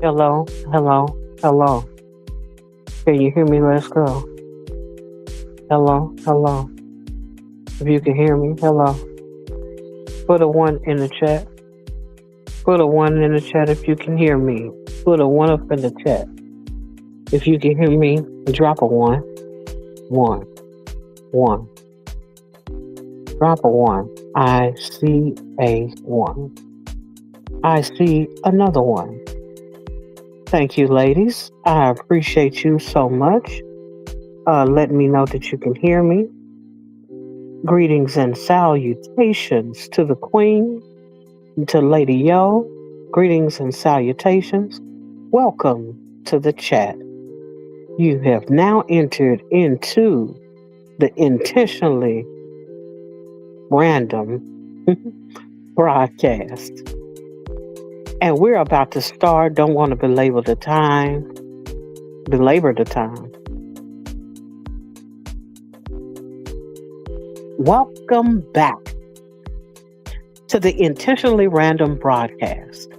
Hello, hello, hello. Can you hear me? Let's go. Hello, hello. If you can hear me, hello. Put a one in the chat. Put a one in the chat if you can hear me. Put a one up in the chat. If you can hear me, drop a one. One, one. Drop a one. I see a one. I see another one. Thank you, ladies. I appreciate you so much. Let me know that you can hear me. Greetings and salutations to the Queen, to Lady Yo. Greetings and salutations. Welcome to the chat. You have now entered into the intentionally random broadcast. And we're about to start. Don't want to belabor the time. Welcome back to the intentionally random broadcast,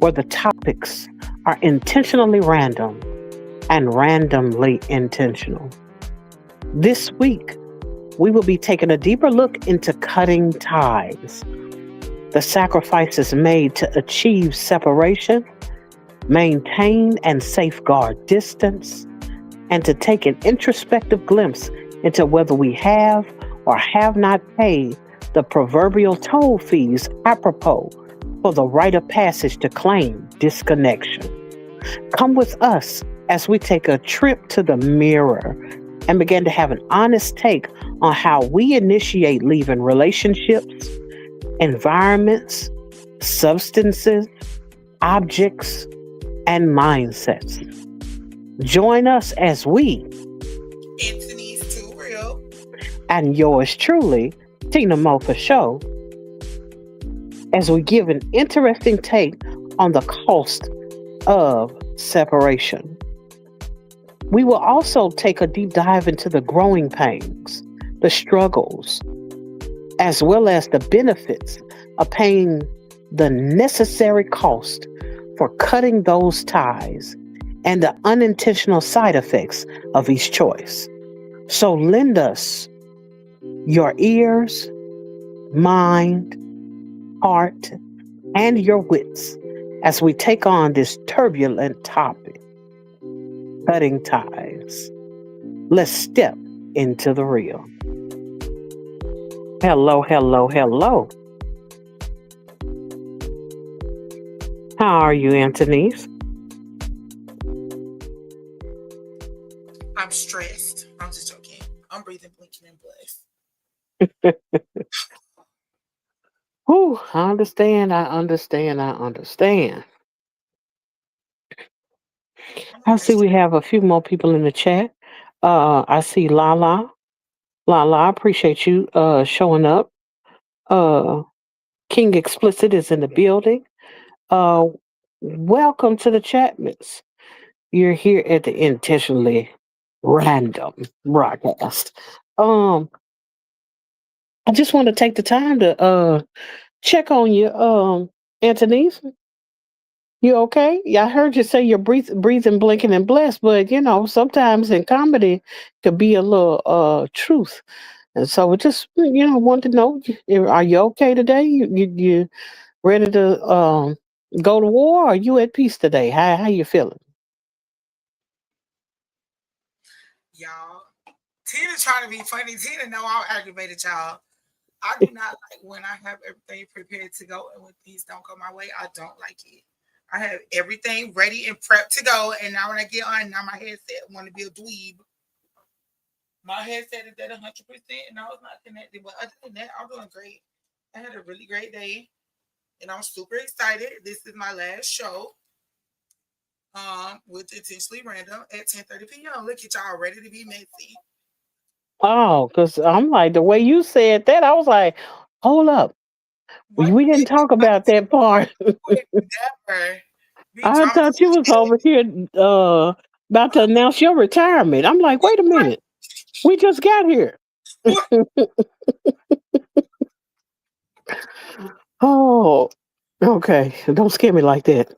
where the topics are intentionally random and randomly intentional. This week, we will be taking a deeper look into cutting ties, the sacrifices made to achieve separation, maintain and safeguard distance, and to take an introspective glimpse into whether we have or have not paid the proverbial toll fees apropos for the rite of passage to claim disconnection. Come with us as we take a trip to the mirror and begin to have an honest take on how we initiate leaving relationships, environments, substances, objects, and mindsets. Join us as we, Anthony's Too Real, and yours truly, Tina Mofa Show, as we give an interesting take on the cost of separation. We will also take a deep dive into the growing pains, the struggles, as well as the benefits of paying the necessary cost for cutting those ties and the unintentional side effects of each choice. So lend us your ears, mind, heart, and your wits as we take on this turbulent topic, cutting ties. Let's step into the real. Hello, hello, hello. How are you, Anthony's? I'm stressed. I'm just joking. I'm breathing, blinking, and blessed. Whew, I understand. I see we have a few more people in the chat. I see Lala. Lala, I appreciate you showing up. Uh, King Explicit is in the building. Uh, Welcome to the Chatmans. You're here at the intentionally random broadcast. I just want to take the time to check on you, Anthony's. You okay? Yeah, I heard you say you're breathing, blinking, and blessed, but sometimes in comedy could be a little truth. And so we just want to know, are you okay today? You ready to go to war? Or are you at peace today? How you feeling? Y'all, Tina trying to be funny. Tina know I'm aggravated, y'all. I do not like when I have everything prepared to go and when things don't go my way. I don't like it. I have everything ready and prepped to go, and now when I get on, now my headset want to be a dweeb. My headset is at 100%, and I was not connected. But other than that, I'm doing great. I had a really great day, and I'm super excited. This is my last show. With Intentionally Random at 10:30 p.m. Look at y'all ready to be messy. Oh, because I'm like the way you said that, I was like, hold up. What We didn't talk about that part. never be I drama. thought you was over here about to announce your retirement. I'm like, wait a minute. We just got here. Oh, okay. Don't scare me like that.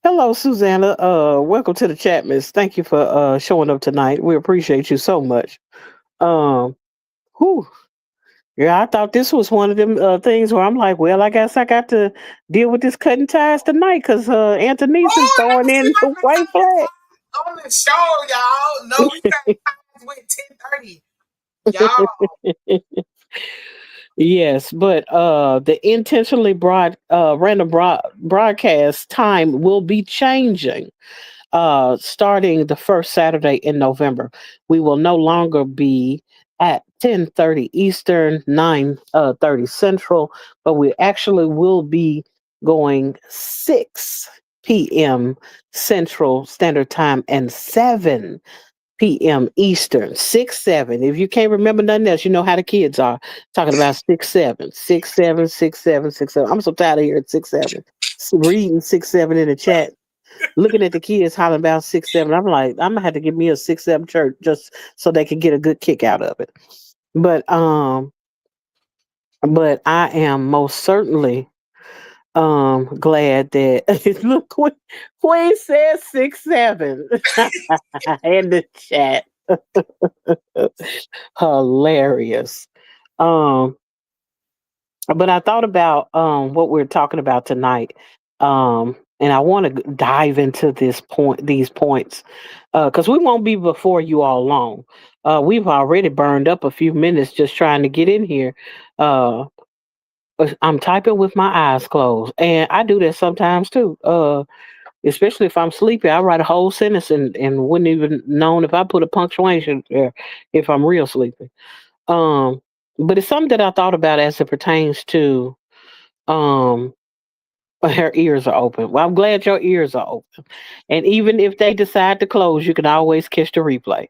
Hello, Susanna. Welcome to the chat, Miss. Thank you for showing up tonight. We appreciate you so much. Um, whew. Yeah, I thought this was one of them things where I'm like, well, I guess I got to deal with this cutting ties tonight because Anthony's is Oh, let throwing me see in if I the can white turn this flag. on the show, y'all. No, we got with 10:30. Y'all, Yes, but the intentionally random broadcast time will be changing starting the first Saturday in November. We will no longer be at 10:30 Eastern, 9:30 Central, but we actually will be going 6 p.m. Central Standard Time and 7 p.m. Eastern. 6, 7. If you can't remember nothing else, you know how the kids are talking about 6, 7, 6, 7, 6, 7, 6, 7. I'm so tired of hearing 6, 7. Reading 6, 7 in the chat, looking at the kids hollering about 6, 7. I'm like, I'm gonna have to give me a 6, 7 church just so they can get a good kick out of it. But but I am most certainly glad that look, Queen says 6, 7 in the chat. Hilarious. Um but I thought about what we're talking about tonight. And I want to dive into these points, because we won't be before you all long. We've already burned up a few minutes just trying to get in here. Uh, I'm typing with my eyes closed, and I do that sometimes too. Especially if I'm sleepy, I write a whole sentence and wouldn't even known if I put a punctuation there if I'm real sleepy. Um, but it's something that I thought about as it pertains to um her ears are open. Well, I'm glad your ears are open. And even if they decide to close, you can always catch the replay.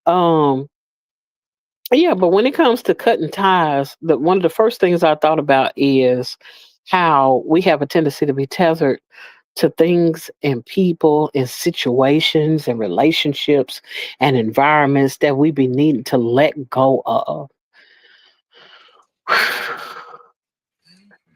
Um yeah, but when it comes to cutting ties, one of the first things I thought about is how we have a tendency to be tethered to things and people and situations and relationships and environments that we be needing to let go of.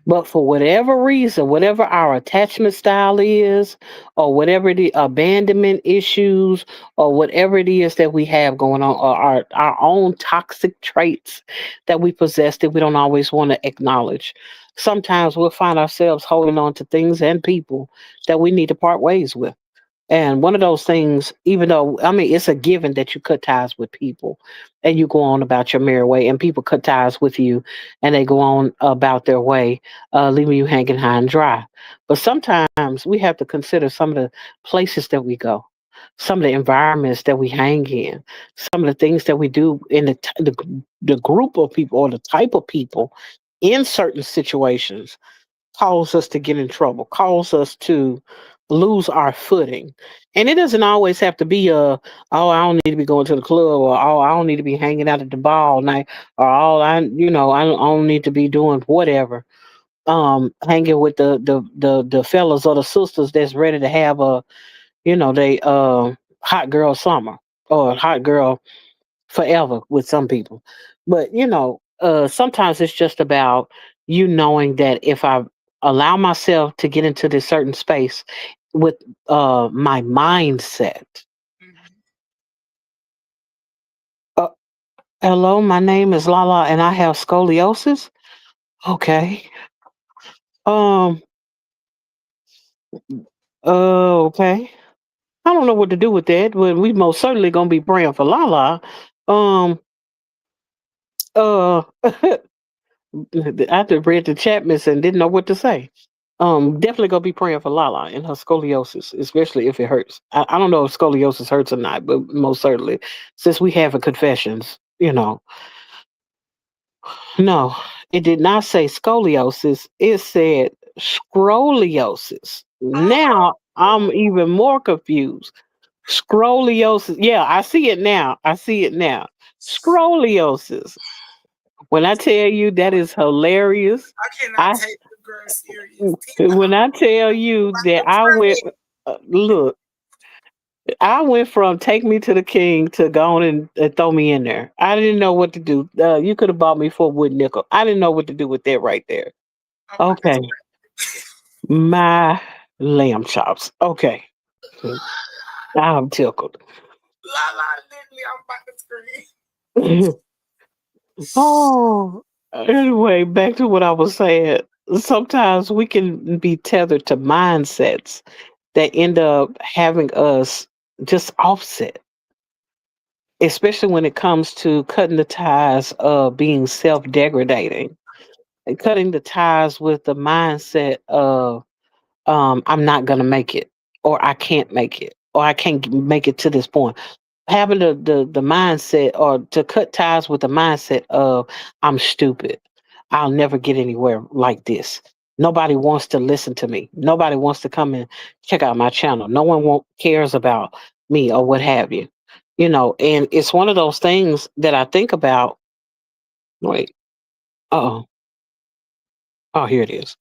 But for whatever reason, whatever our attachment style is, or whatever the abandonment issues, or whatever it is that we have going on, or our own toxic traits that we possess that we don't always want to acknowledge, sometimes we'll find ourselves holding on to things and people that we need to part ways with. And one of those things, even though, I mean, it's a given that you cut ties with people and you go on about your merry way, and people cut ties with you and they go on about their way, leaving you hanging high and dry. But sometimes we have to consider some of the places that we go, some of the environments that we hang in, some of the things that we do in the group of people or the type of people in certain situations cause us to get in trouble, cause us to lose our footing. And it doesn't always have to be oh, I don't need to be going to the club, or oh, I don't need to be hanging out at the bar all night, or oh, I don't need to be doing whatever. Hanging with the fellas or the sisters that's ready to have a, they hot girl summer or hot girl forever with some people. But sometimes it's just about you knowing that if I allow myself to get into this certain space with my mindset. mhm. uh, Hello, my name is Lala and I have scoliosis. Okay. um okay, I don't know what to do with that, but we most certainly gonna be praying for Lala. um uh I just read the chat miss and didn't know what to say. Definitely gonna be praying for Lala and her scoliosis, especially if it hurts. I don't know if scoliosis hurts or not, but most certainly, since we have a confessions, no, it did not say scoliosis. It said scroliosis. Now I'm Oh, even more confused. Scroliosis. Yeah, I see it now. I see it now. Scroliosis. When I tell you that is hilarious, I cannot I take the girl serious. Tina, when I tell you like that the president. look, I went from take me to the king to go on and throw me in there. I didn't know what to do. You could have bought me for a wood nickel. I didn't know what to do with that right there. Oh my Okay, god. my. Lamb chops. Okay. I'm tickled. La la, literally, I'm about to scream. Oh, anyway, back to what I was saying. Sometimes we can be tethered to mindsets that end up having us just offset, especially when it comes to cutting the ties of being self degrading and cutting the ties with the mindset of I'm not going to make it, or I can't make it, or I can't make it to this point. Having the mindset, or to cut ties with the mindset of I'm stupid. I'll never get anywhere like this. Nobody wants to listen to me. Nobody wants to come and check out my channel. No one cares about me or what have you. And it's one of those things that I think about. Wait, oh, oh, here it is.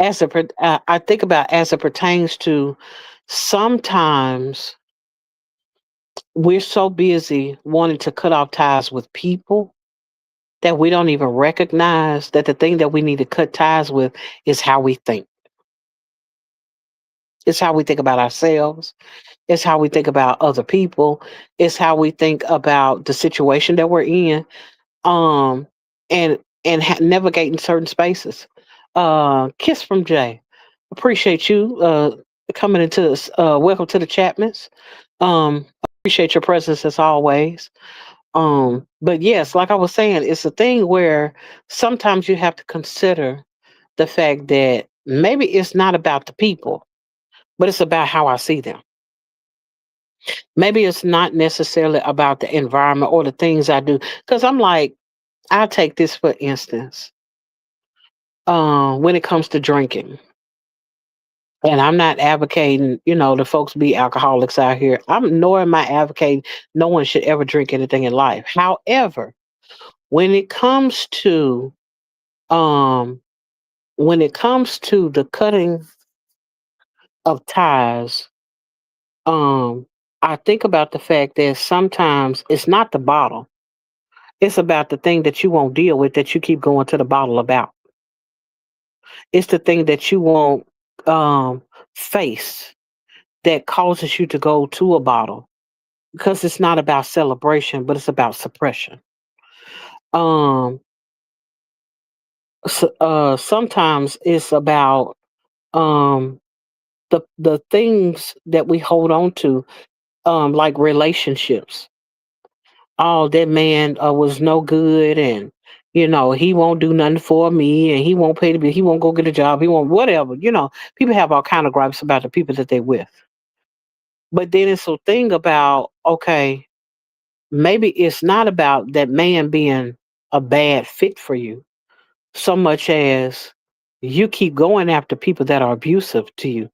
I think about as it pertains to sometimes we're so busy wanting to cut off ties with people that we don't even recognize that the thing that we need to cut ties with is how we think. It's how we think about ourselves. It's how we think about other people. It's how we think about the situation that we're in. Um, and navigating certain spaces. Kiss from Jay. Appreciate you coming into this. Welcome to the Chapmans. Appreciate your presence as always. But yes, like I was saying, it's a thing where sometimes you have to consider the fact that maybe it's not about the people, but it's about how I see them. Maybe it's not necessarily about the environment or the things I do. Because I'm like, I'll take this for instance. When it comes to drinking, and I'm not advocating, the folks be alcoholics out here. Nor am I advocating no one should ever drink anything in life. However, when it comes to um the cutting of ties, um, I think about the fact that sometimes it's not the bottle. It's about the thing that you won't deal with that you keep going to the bottle about. It's the thing that you won't face that causes you to go to a bottle because it's not about celebration, but it's about suppression. Um, Sometimes it's about um, the things that we hold on to, like relationships. Oh, that man was no good, and he won't do nothing for me, and he won't pay the bill, he won't go get a job, he won't whatever. People have all kind of gripes about the people that they're with. But then it's a thing about, okay, maybe it's not about that man being a bad fit for you so much as you keep going after people that are abusive to you,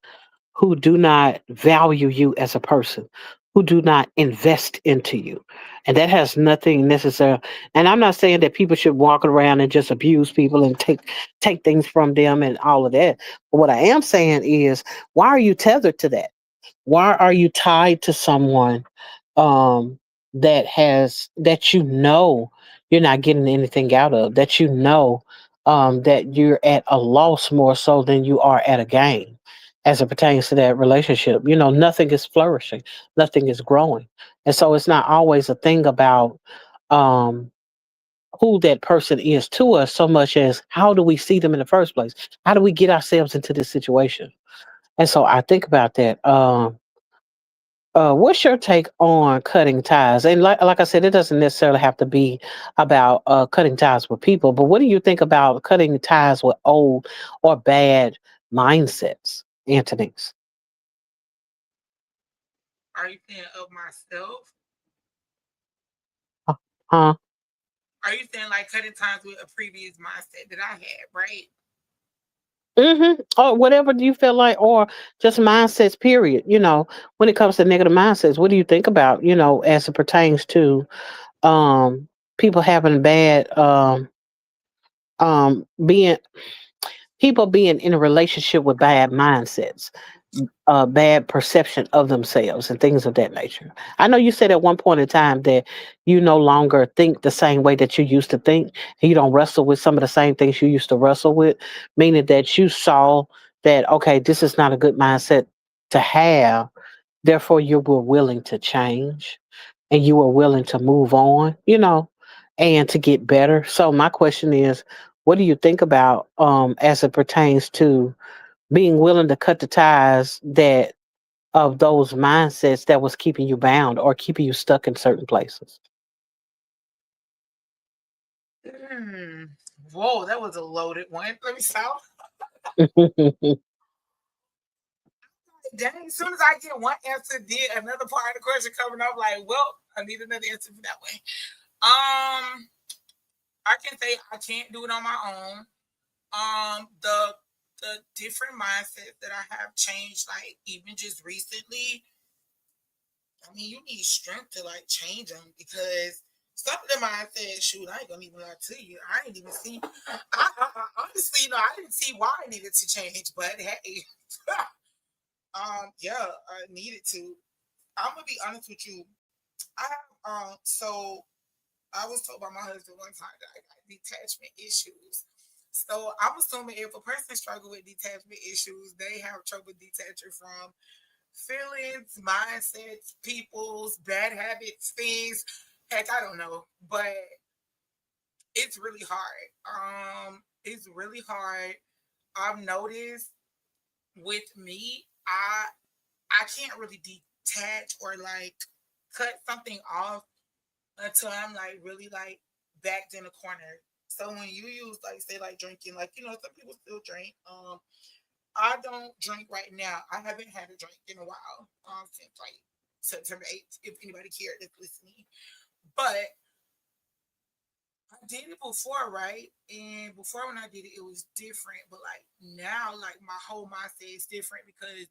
who do not value you as a person, who do not invest into you. And that has nothing necessary. And I'm not saying that people should walk around and just abuse people and take things from them and all of that. But what I am saying is, why are you tethered to that? Why are you tied to someone um that you're not getting anything out of, that that you're at a loss more so than you are at a gain as it pertains to that relationship? Nothing is flourishing, nothing is growing. And so it's not always a thing about um who that person is to us so much as how do we see them in the first place? How do we get ourselves into this situation? And so I think about that. What's your take on cutting ties? And like I said, it doesn't necessarily have to be about cutting ties with people, but what do you think about cutting ties with old or bad mindsets, Anthony's? Are you saying of myself? Huh? Are you saying like cutting times with a previous mindset that I had, right? Or whatever do you feel like, or just mindsets, period. When it comes to negative mindsets, what do you think about, as it pertains to people having bad being people being in a relationship with bad mindsets, bad perception of themselves, and things of that nature. I know you said at one point in time that you no longer think the same way that you used to think. And you don't wrestle with some of the same things you used to wrestle with, meaning that you saw that, okay, this is not a good mindset to have. Therefore, you were willing to change and you were willing to move on, and to get better. So my question is, what do you think about as it pertains to being willing to cut the ties that of those mindsets that was keeping you bound or keeping you stuck in certain places? Hmm. Whoa, that was a loaded one. Let me stop. Dang, as soon as I get one answer, did another part of the question coming up, like, well, I need another answer for that way. I can say I can't do it on my own. The different mindsets that I have changed, like even just recently, I mean, you need strength to like change them because some of them I said, shoot, I ain't gonna even lie to you. I ain't even see. Honestly, I didn't see why I needed to change, but hey, yeah, I needed to. I'm gonna be honest with you. I have so I was told by my husband one time that I got detachment issues. So I'm assuming if a person struggles with detachment issues, they have trouble detaching from feelings, mindsets, people's bad habits, things. Heck, I don't know, but it's really hard. It's really hard. I've noticed with me, I can't really detach or like cut something off until I'm like really like backed in a corner. So when you use like say like drinking, like some people still drink. I don't drink right now. I haven't had a drink in a while. Since like September 8th, if anybody cared that's listening. But I did it before, right? And before when I did it, it was different. But like now, like my whole mindset is different because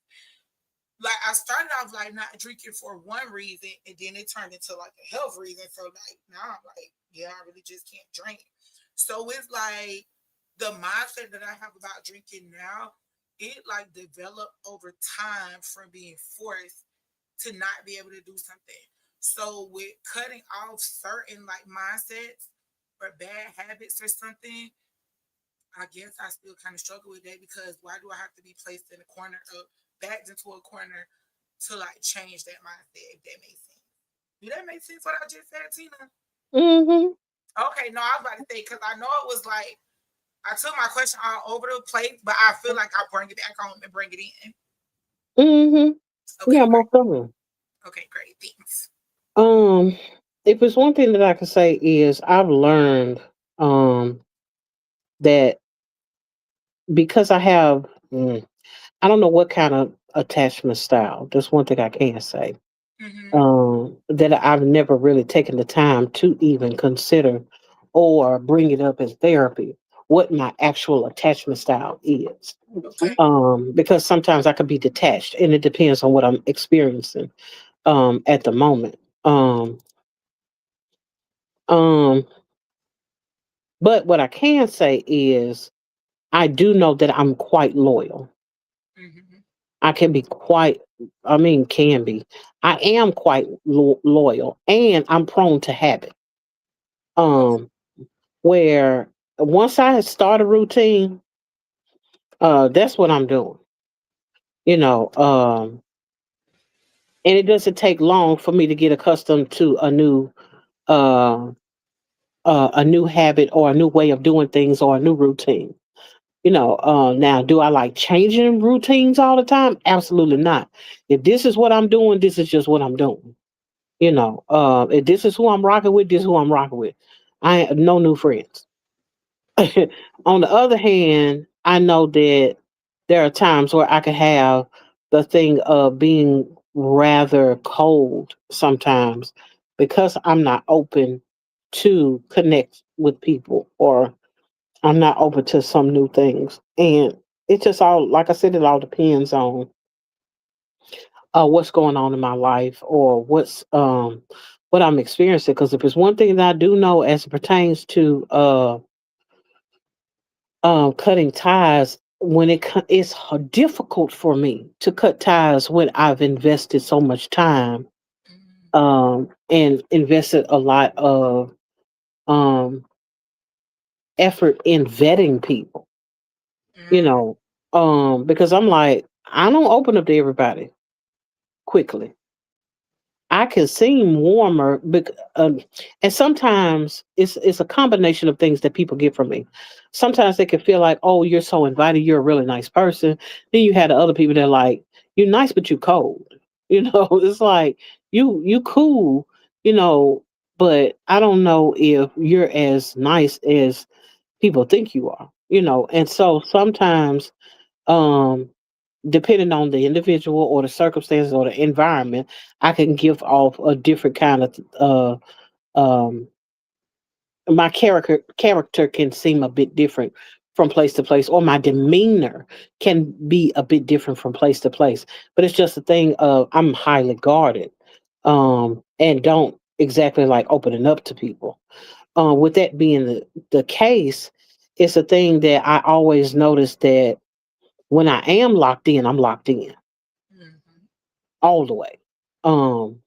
like I started off like not drinking for one reason, and then it turned into like a health reason. So like now I'm like, yeah, I really just can't drink. So it's like the mindset that I have about drinking now, it like developed over time from being forced to not be able to do something. So with cutting off certain like mindsets or bad habits or something, I guess I still kind of struggle with that because why do I have to be placed in a corner of backed into a corner to like change that mindset if that makes sense? Do that make sense what I just said, Tina? Hmm. Okay, no, I was about to say because I know it was like I took my question all over the place, but I feel like I'll bring it back home and bring it in. Hmm. Yeah, Okay, great. most definitely. Okay, great. Thanks. Um, if it's one thing that I can say is I've learned um that because I don't know what kind of attachment style. That's one thing I can say. Mm-hmm. That I've never really taken the time to even consider or bring it up in therapy. What my actual attachment style is, Okay. because sometimes I could be detached, and it depends on what I'm experiencing at the moment. Um, but what I can say is I do know that I'm quite loyal. Mm-hmm. I can be quite, I mean, can be. I am quite loyal, and I'm prone to habit. Okay. Um, where once I start a routine, that's what I'm doing. You know, and it doesn't take long for me to get accustomed to uh, a new habit or a new way of doing things or a new routine. Now, do I like changing routines all the time? Absolutely not. If this is what I'm doing, this is just what I'm doing. If this is who I'm rocking with, this is who I'm rocking with. I have no new friends. On the other hand, I know that there are times where I could have the thing of being rather cold sometimes because I'm not open to connect with people or I'm not open to some new things. And it just all, like I said, it all depends on what's going on in my life or what I'm experiencing. Because if it's one thing that I do know as it pertains to cutting ties, it's difficult for me to cut ties when I've invested so much time Mm-hmm. and invested a lot of um, effort in vetting people. You Mm-hmm. know, Because I'm like, I don't open up to everybody quickly. I can seem warmer, and sometimes it's a combination of things that people get from me. Sometimes they can feel like, oh, you're so invited, you're a really nice person. Then you had the other people that are like, you're nice, but you cold. It's like you cool, you know, but I don't know if you're as nice as people think you are. And so sometimes, um depending on the individual or the circumstances or the environment, I can give off a different kind of um my character can seem a bit different from place to place, or my demeanor can be a bit different from place to place. But it's just a thing of I'm highly guarded, and don't exactly like opening up to people. With that being the case, it's a thing that I always notice that when I am locked in, I'm locked in Mhm. all the way. Um,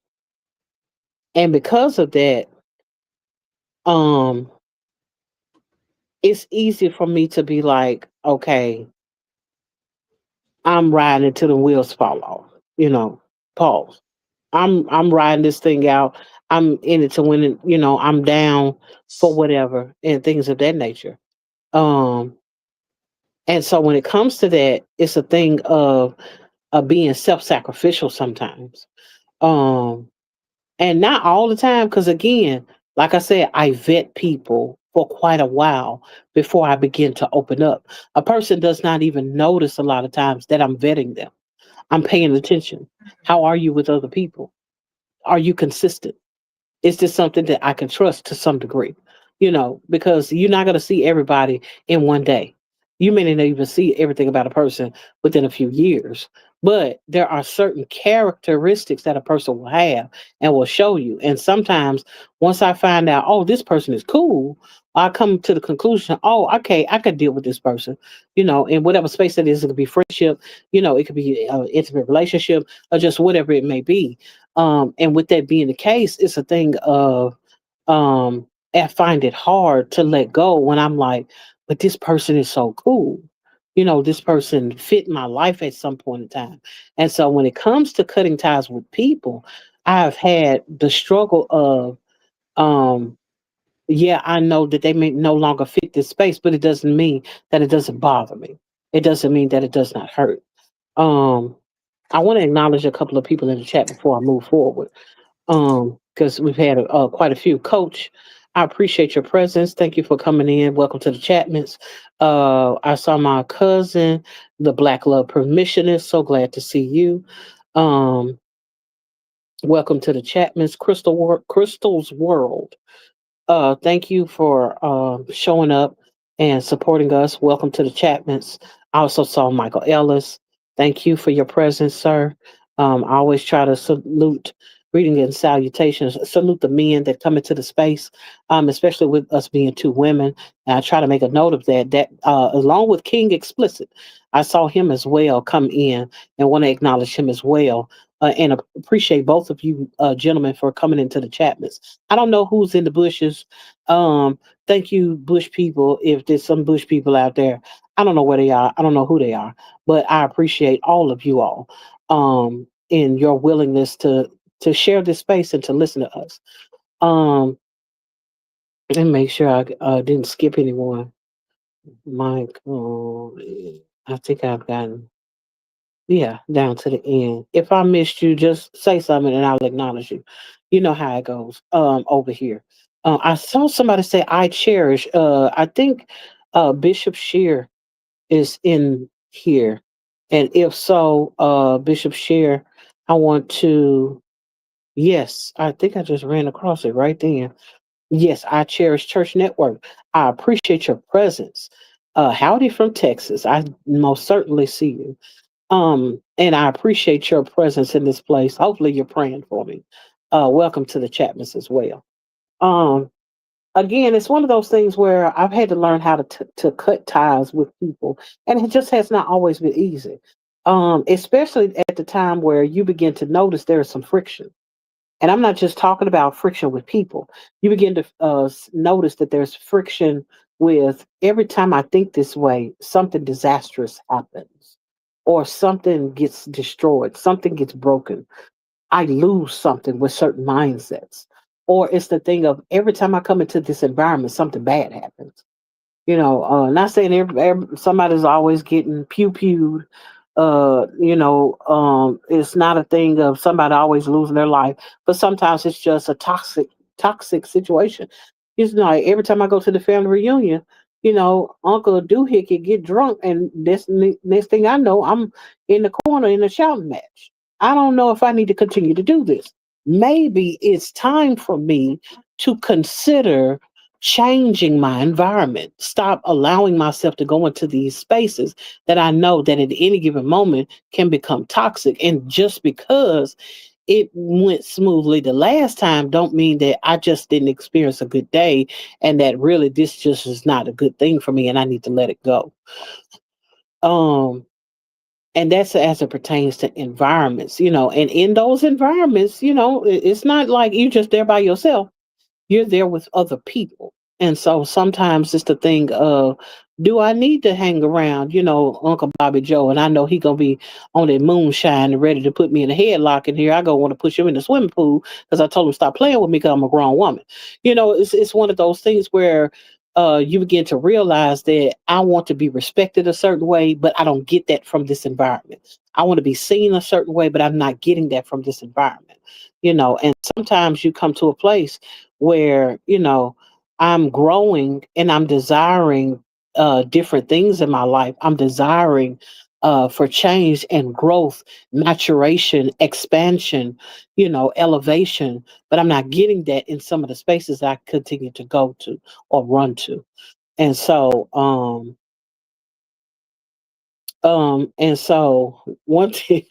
and because of that, um, it's easy for me to be like, okay, I'm riding until the wheels fall off. You know, pause. I'm riding this thing out. I'm in it to win it. I'm down for whatever and things of that nature. Um, and so when it comes to that, it's a thing of being self-sacrificial sometimes. Um, And not all the time, because again, like I said, I vet people for quite a while before I begin to open up. A person does not even notice a lot of times that I'm vetting them. I'm paying attention. How Mhm. are you with other people? Are you consistent? Is this something that I can trust to some degree? Because you're not going to see everybody in one day. You may not even see everything about a person within a few years, but there are certain characteristics that a person will have and will show you. And sometimes once I find out, oh, this person is cool, I come to the conclusion, oh, okay, I could deal with this person, in whatever space that is. It could be friendship, it could be an intimate relationship, or just whatever it may be. And with that being the case, it's a thing of I find it hard to let go when I'm like, but this person is so cool. This person fit my life at some point in time. And so when it comes to cutting ties with people, I've had the struggle of yeah, I know that they may no longer fit this space, but it doesn't mean that it doesn't bother me. It doesn't mean that it does not hurt. Um I want to acknowledge a couple of people in the chat before I move forward, because we've had quite a few. Coach, I appreciate your presence. Thank you for coming in. Welcome to the Chatmans. I saw my cousin, the Black Love Permissionist. So glad to see you. Um, welcome to the Chatmans. Crystal's World. Thank you for showing up and supporting us. Welcome to the Chapmans. I also saw Michael Ellis. Thank you for your presence, sir. I always try to salute, greeting and salutations, salute the men that come into the space, especially with us being two women. And I try to make a note of that. That along with King Explicit, I saw him as well come in and want to acknowledge him as well. And appreciate both of you gentlemen for coming into the Chapmans. I don't know who's in the bushes. Um, Thank you, bush people. If there's some bush people out there, I don't know where they are. I don't know who they are, but I appreciate all of you all in your willingness to share this space and to listen to us. Um, and make sure I didn't skip anyone. Mike, I think I've gotten down to the end. If I missed you, just say something and I'll acknowledge you. You know how it goes over here. I saw somebody say I cherish. I think Bishop Shear is in here. And if so, Bishop Shear, I want to yes, I think I just ran across it right then. Yes, I cherish Church Network. I appreciate your presence. Howdy from Texas. I most certainly see you. And I appreciate your presence in this place. Hopefully you're praying for me. Welcome to the Chapmans as well. Um, Again, it's one of those things where I've had to learn how to cut ties with people, and it just has not always been easy. Especially at the time where you begin to notice there is some friction. And I'm not just talking about friction with people. You begin to notice that there's friction with every time I think this way, something disastrous happens, or something gets destroyed, something gets broken. I lose something with certain mindsets. Or it's the thing of every time I come into this environment, something bad happens. Not saying somebody's always getting pew pewed. It's not a thing of somebody always losing their life, but sometimes it's just a toxic situation. It's like every time I go to the family reunion, Uncle Doohickey get drunk, and next thing I know, I'm in the corner in a shouting match. I don't know if I need to continue to do this. Maybe it's time for me to consider changing my environment, stop allowing myself to go into these spaces that I know that at any given moment can become toxic. And just because it went smoothly the last time don't mean that I just didn't experience a good day, and that really this just is not a good thing for me and I need to let it go. Um and that's as it pertains to environments, and in those environments, it's not like you just there by yourself, you're there with other people. And so sometimes it's the thing of, do I need to hang around, Uncle Bobby Joe, and I know he gonna be on that moonshine and ready to put me in a headlock, and here I go want to push him in the swimming pool because I told him stop playing with me because I'm a grown woman. It's one of those things where you begin to realize that I want to be respected a certain way, but I don't get that from this environment. I want to be seen a certain way, but I'm not getting that from this environment. And sometimes you come to a place where I'm growing and I'm desiring different things in my life. I'm desiring for change and growth, maturation, expansion, elevation, but I'm not getting that in some of the spaces I continue to go to or run to. And so one thing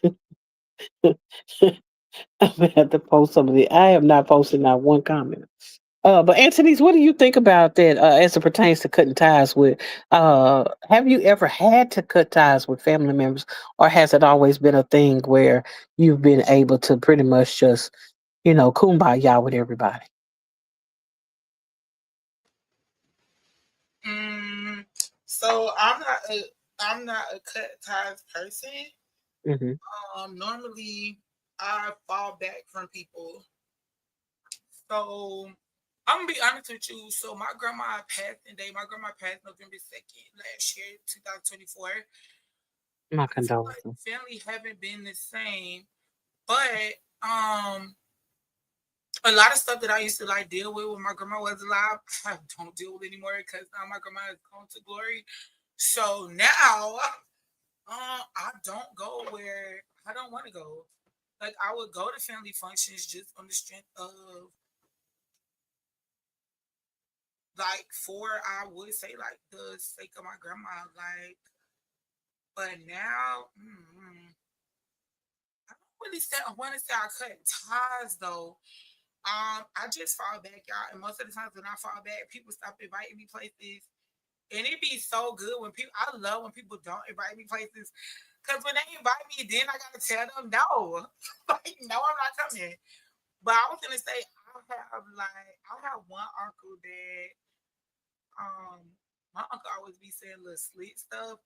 I'm gonna have to post some of the I have not posted not one comment. But Anthony's, what do you think about that as it pertains to cutting ties with? Have you ever had to cut ties with family members, or has it always been a thing where you've been able to pretty much just, kumbaya with everybody? Mm, so I'm not a cut ties person. Hmm. Normally I fall back from people. So I'm gonna be honest with you. So my grandma passed today. My grandma passed November 2nd last year, 2024. My I feel like condolences. family haven't been the same, but a lot of stuff that I used to like deal with when my grandma was alive, I don't deal with anymore because now my grandma is gone to glory. So now, I don't go where I don't want to go. Like I would go to family functions just on the strength of like for I would say like the sake of my grandma. Like, but now, I don't really say I want to say I cut ties though. I just fall back, y'all, and most of the times when I fall back, people stop inviting me places. And it be so good when people. I love when people don't invite me places, because when they invite me, then I gotta tell them no, like no, I'm not coming. But I was gonna say I have one uncle that um my uncle always be saying little slick stuff.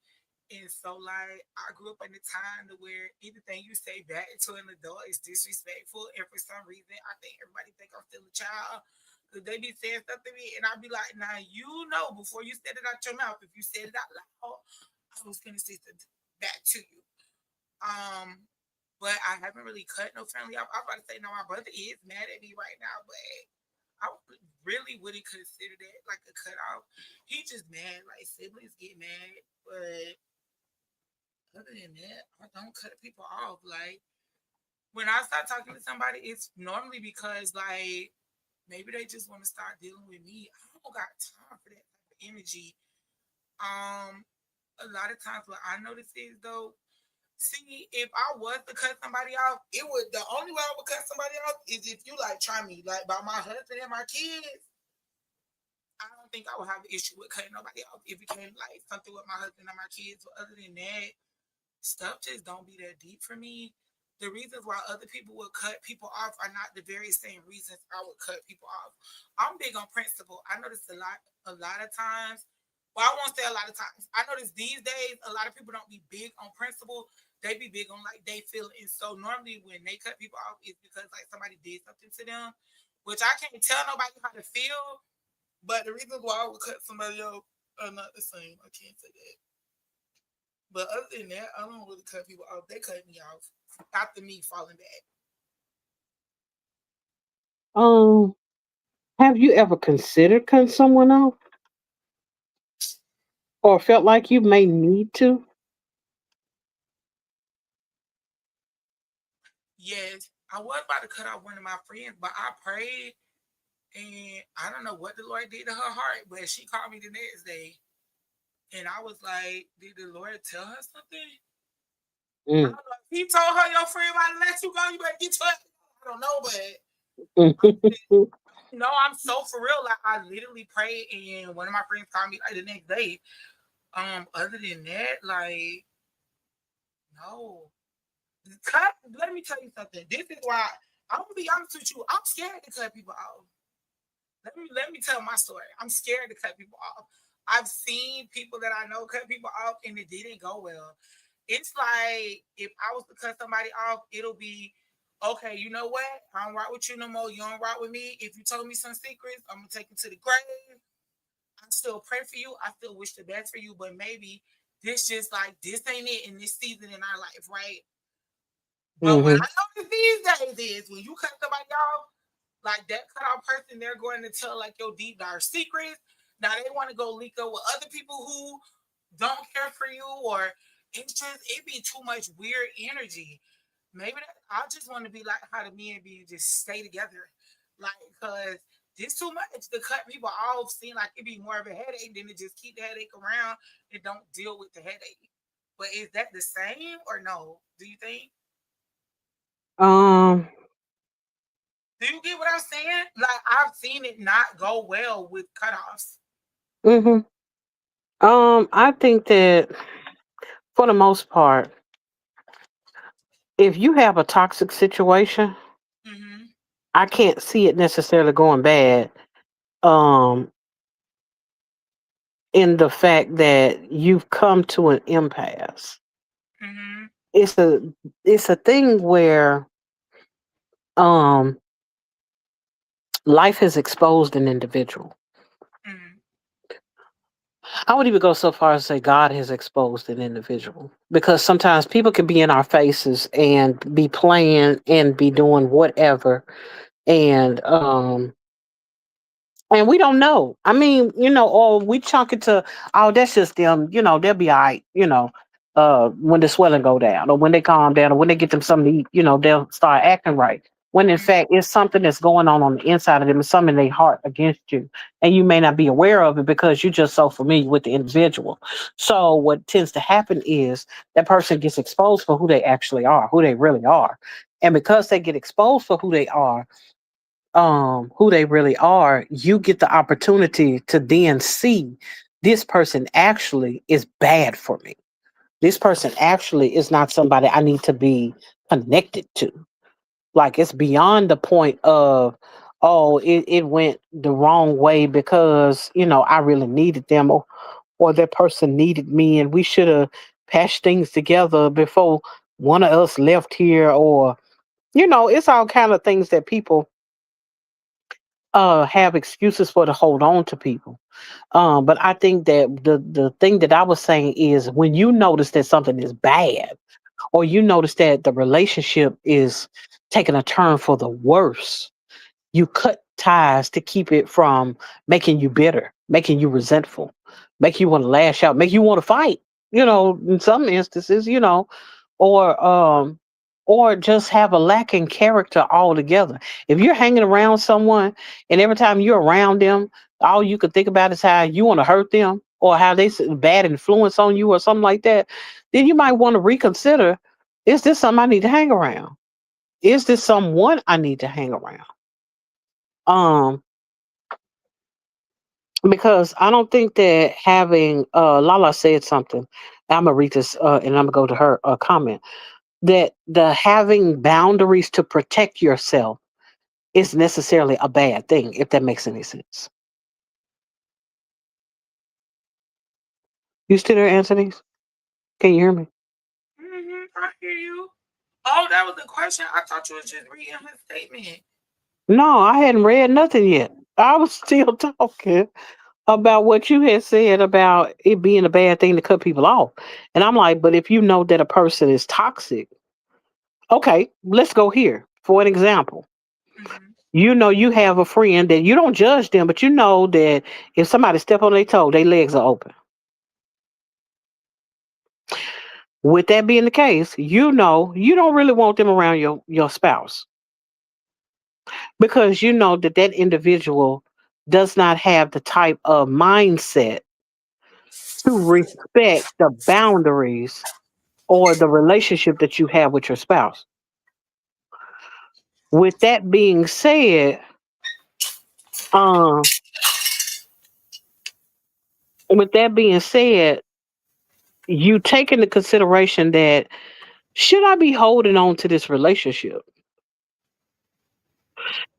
And so like I grew up in a time to where anything you say back to an adult is disrespectful. And for some reason I think everybody think I'm still a child. Cause they be saying stuff to me and I be like, now you know before you said it out your mouth, if you said it out loud, I was gonna say something back to you. Um, but I haven't really cut no family. I'm about to say no, my brother is mad at me right now, but I really wouldn't consider that like a cutoff. He just mad, like siblings get mad, but other than that, I don't cut people off. Like when I start talking to somebody, it's normally because like maybe they just want to start dealing with me. I don't got time for that type of energy. Um, a lot of times what I notice is though, see, if I was to cut somebody off, it would the only way I would cut somebody off is if you like try me, like by my husband and my kids. I don't think I would have an issue with cutting nobody off. It became like something with my husband and my kids. But other than that, stuff just don't be that deep for me. the reasons why other people would cut people off are not the very same reasons I would cut people off. I'm big on principle. I notice a lot of times. Well, I won't say a lot of times. I notice these days a lot of people don't be big on principle. They be big on like they feel it. And so normally when they cut people off, it's because like somebody did something to them, which I can't tell nobody how to feel. But the reasons why I would cut somebody off are not the same. I can't say that. But other than that, I don't really cut people off. They cut me off after me falling back. Um, have you ever considered cutting someone off or felt like you may need to? Yes, I was about to cut off one of my friends, but I prayed and I don't know what the Lord did to her heart, but she called me the next day and I was like, did the Lord tell her something? I Mm. don't know. He told her your friend about to let you go, you better get your I don't know, but no, I'm so for real. Like I literally prayed and one of my friends called me like the next day. Other than that, like no. Cut. Let me tell you something. This is why I'm gonna be honest with you. I'm scared to cut people off. Let me tell my story. I'm scared to cut people off. I've seen people that I know cut people off and it didn't go well. It's like if I was to cut somebody off, it'll be okay. You know what? I don't rock with you no more. You don't rock with me. If you told me some secrets, I'm gonna take you to the grave. I still pray for you. I still wish the best for you, but maybe this just like this ain't it in this season in our life, right? But what Hmm. I notice these days is when you cut somebody off, like that cut off person, they're going to tell like your deep dark secrets. Now they want to go leak up with other people who don't care for you, or it's just it be too much weird energy. Maybe that I just want to be like how the men be and just stay together, like because this too much to cut people off. Seem like it be more of a headache than to just keep the headache around and don't deal with the headache. But is that the same or no? Do you think? Um, Do you get what I'm saying? Like I've seen it not go well with cutoffs. hmm I think that for the most part, if you have a toxic situation, Mm-hmm. I can't see it necessarily going bad. Um, in the fact that you've come to an impasse. Mm-hmm. It's a it's a thing where um life has exposed an individual. Mm-hmm. I would even go so far as to say God has exposed an individual because sometimes people can be in our faces and be playing and be doing whatever and we don't know. I mean, or we chunk it to, oh, that's just them, they'll be all right, when the swelling go down or when they calm down or when they get them something to eat, they'll start acting right. When in fact it's something that's going on the inside of them, it's something in their heart against you. And you may not be aware of it because you're just so familiar with the individual. So what tends to happen is that person gets exposed for who they actually are, who they really are. And because they get exposed for who they really are, you get the opportunity to then see this person actually is bad for me. This person actually is not somebody I need to be connected to. Like it's beyond the point of, oh, it went the wrong way because, I really needed them or that person needed me and we should have patched things together before one of us left here or, it's all kind of things that people have excuses for to hold on to people. But I think that the thing that I was saying is when you notice that something is bad, or you notice that the relationship is taking a turn for the worse, you cut ties to keep it from making you bitter, making you resentful, make you want to lash out, make you want to fight. In some instances, or or just have a lack in character altogether. If you're hanging around someone and every time you're around them, all you could think about is how you want to hurt them or how they bad influence on you or something like that, then you might want to reconsider, is this something I need to hang around? Is this someone I need to hang around? Um, because I don't think that having Lala said something. I'm gonna read this and I'm gonna go to her comment. that the having boundaries to protect yourself is necessarily a bad thing, if that makes any sense. You still there, Anthony? Can you hear me? I hear you. Oh, that was the question. I thought you was just reading her statement. No, I hadn't read nothing yet. I was still talking about what you had said about it being a bad thing to cut people off. And I'm like, but if you know that a person is toxic, okay, let's go here. For an example, Mm-hmm. you know you have a friend that you don't judge them, but you know that if somebody step on their toe, their legs are open. With that being the case, you know you don't really want them around your spouse because you know that that individual does not have the type of mindset to respect the boundaries or the relationship that you have with your spouse. With that being said, um, with that being said, you take into consideration that should I be holding on to this relationship?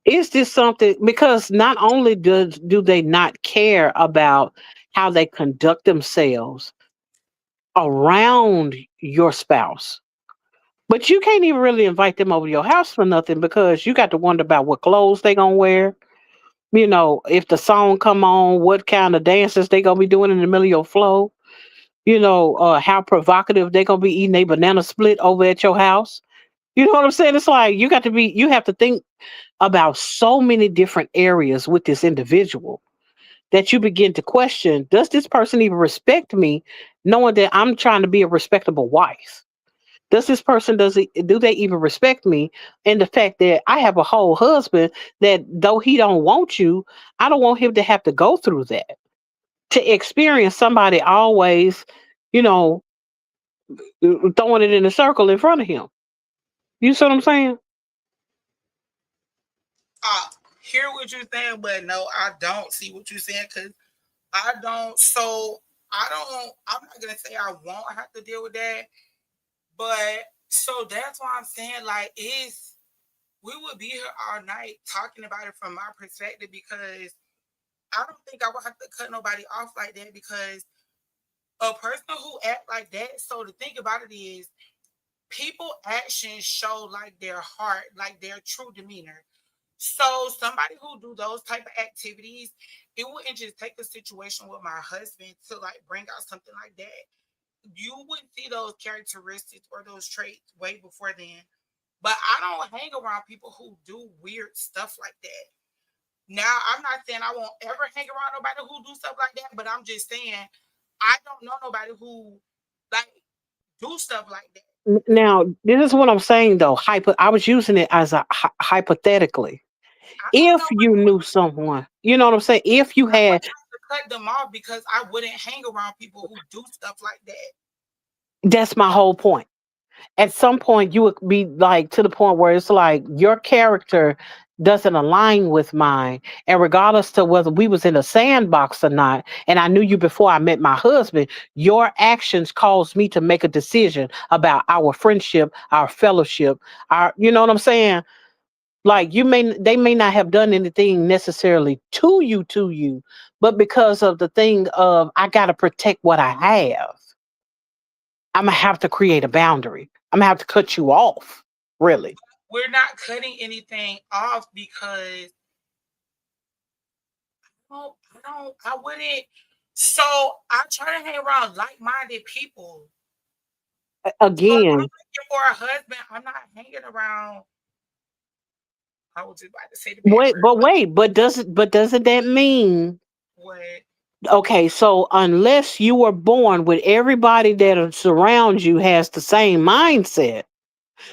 Is this something because not only do they not care about how they conduct themselves around your spouse, but you can't even really invite them over to your house for nothing because you got to wonder about what clothes they gonna wear. You know, if the song come on, what kind of dances they gonna be doing in the middle of your flow. You know, how provocative they gonna be eating a banana split over at your house. You know what I'm saying? It's like you have to think about so many different areas with this individual that you begin to question, does this person even respect me, knowing that I'm trying to be a respectable wife? Does this person do they even respect me? And the fact that I have a whole husband that though he don't want you, I don't want him to have to go through that. To experience somebody always, you know, throwing it in a circle in front of him. You see what I'm saying? I hear what you're saying, but no, I don't see what you're saying because I don't. So I don't. I'm not gonna say I won't have to deal with that, but so that's why I'm saying like is we would be here all night talking about it from my perspective because I don't think I would have to cut nobody off like that because a person who act like that. So the thing about it is, people actions show like their heart, like their true demeanor. So somebody who do those type of activities, it wouldn't just take a situation with my husband to like bring out something like that. You wouldn't see those characteristics or those traits way before then. But I don't hang around people who do weird stuff like that. Now, I'm not saying I won't ever hang around nobody who do stuff like that, but I'm just saying I don't know nobody who like do stuff like that. Now, this is what I'm saying though. I was using it as a hypothetically. I don't If know you knew someone, you know what I'm saying? If you I would had, have to cut them off because I wouldn't hang around people who do stuff like that. that's my whole point. At some point, you would be like to the point where it's like your character doesn't align with mine. And regardless to whether we was in a sandbox or not, and I knew you before I met my husband, your actions caused me to make a decision about our friendship, our fellowship, you know what I'm saying? Like they may not have done anything necessarily to you, but because of the thing of I gotta protect what I have, I'm gonna have to create a boundary. I'm gonna have to cut you off. Really. We're not cutting anything off because I wouldn't. So I try to hang around like-minded people. So if I'm Again, looking for a husband, I'm not hanging around. I was just about to say the bad wait, word, but but wait, doesn't that mean what? okay, so unless you were born with everybody that surrounds you has the same mindset,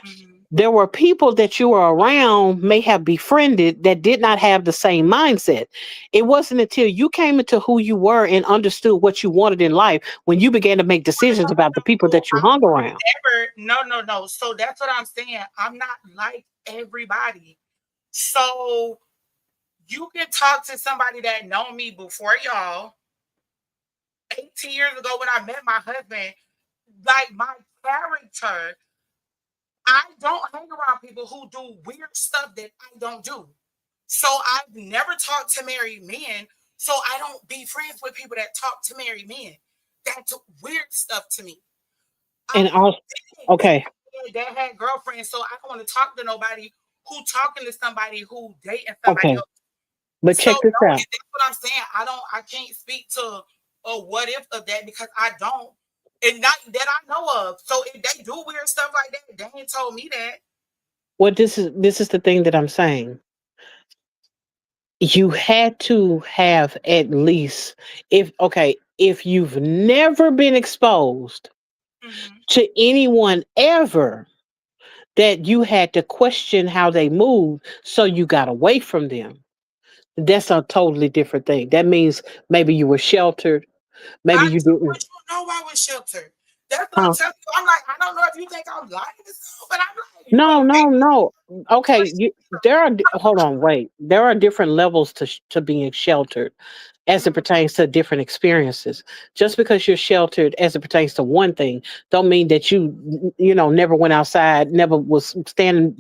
Mhm. there were people that you were around may have befriended that did not have the same mindset. It wasn't until you came into who you were and understood what you wanted in life when you began to make decisions about the people that you I hung would around. never. No, no, no. So that's what I'm saying. I'm not like everybody. So you can talk to somebody that know me before y'all 18 years ago when I met my husband, like my character. I don't hang around people who do weird stuff that I don't do. So I've never talked to married men. So I don't be friends with people that talk to married men. That's weird stuff to me. And I've also, dated okay, that had girlfriends, so I don't want to talk to nobody who talking to somebody who dating somebody okay, else. but So check this no, out. and that's what I'm saying. I can't speak to a what if of that because I don't, and not that I know of. So if they do weird stuff like that, they ain't told me that. What this is the thing that I'm saying. You had to have at least, if okay, if you've never been exposed Mm-hmm. to anyone ever, that you had to question how they move, so you got away from them. That's a totally different thing. That means maybe you were sheltered, maybe I you do, didn't. but you know I was sheltered. That's what I'm Huh? telling you. I'm like, I don't know if you think I'm lying, but I'm like, you No, gonna no, make me no. Okay, question. hold on, wait. There are different levels to being sheltered as it Mhm. pertains to different experiences. Just because you're sheltered as it pertains to one thing, don't mean that never went outside, never was standing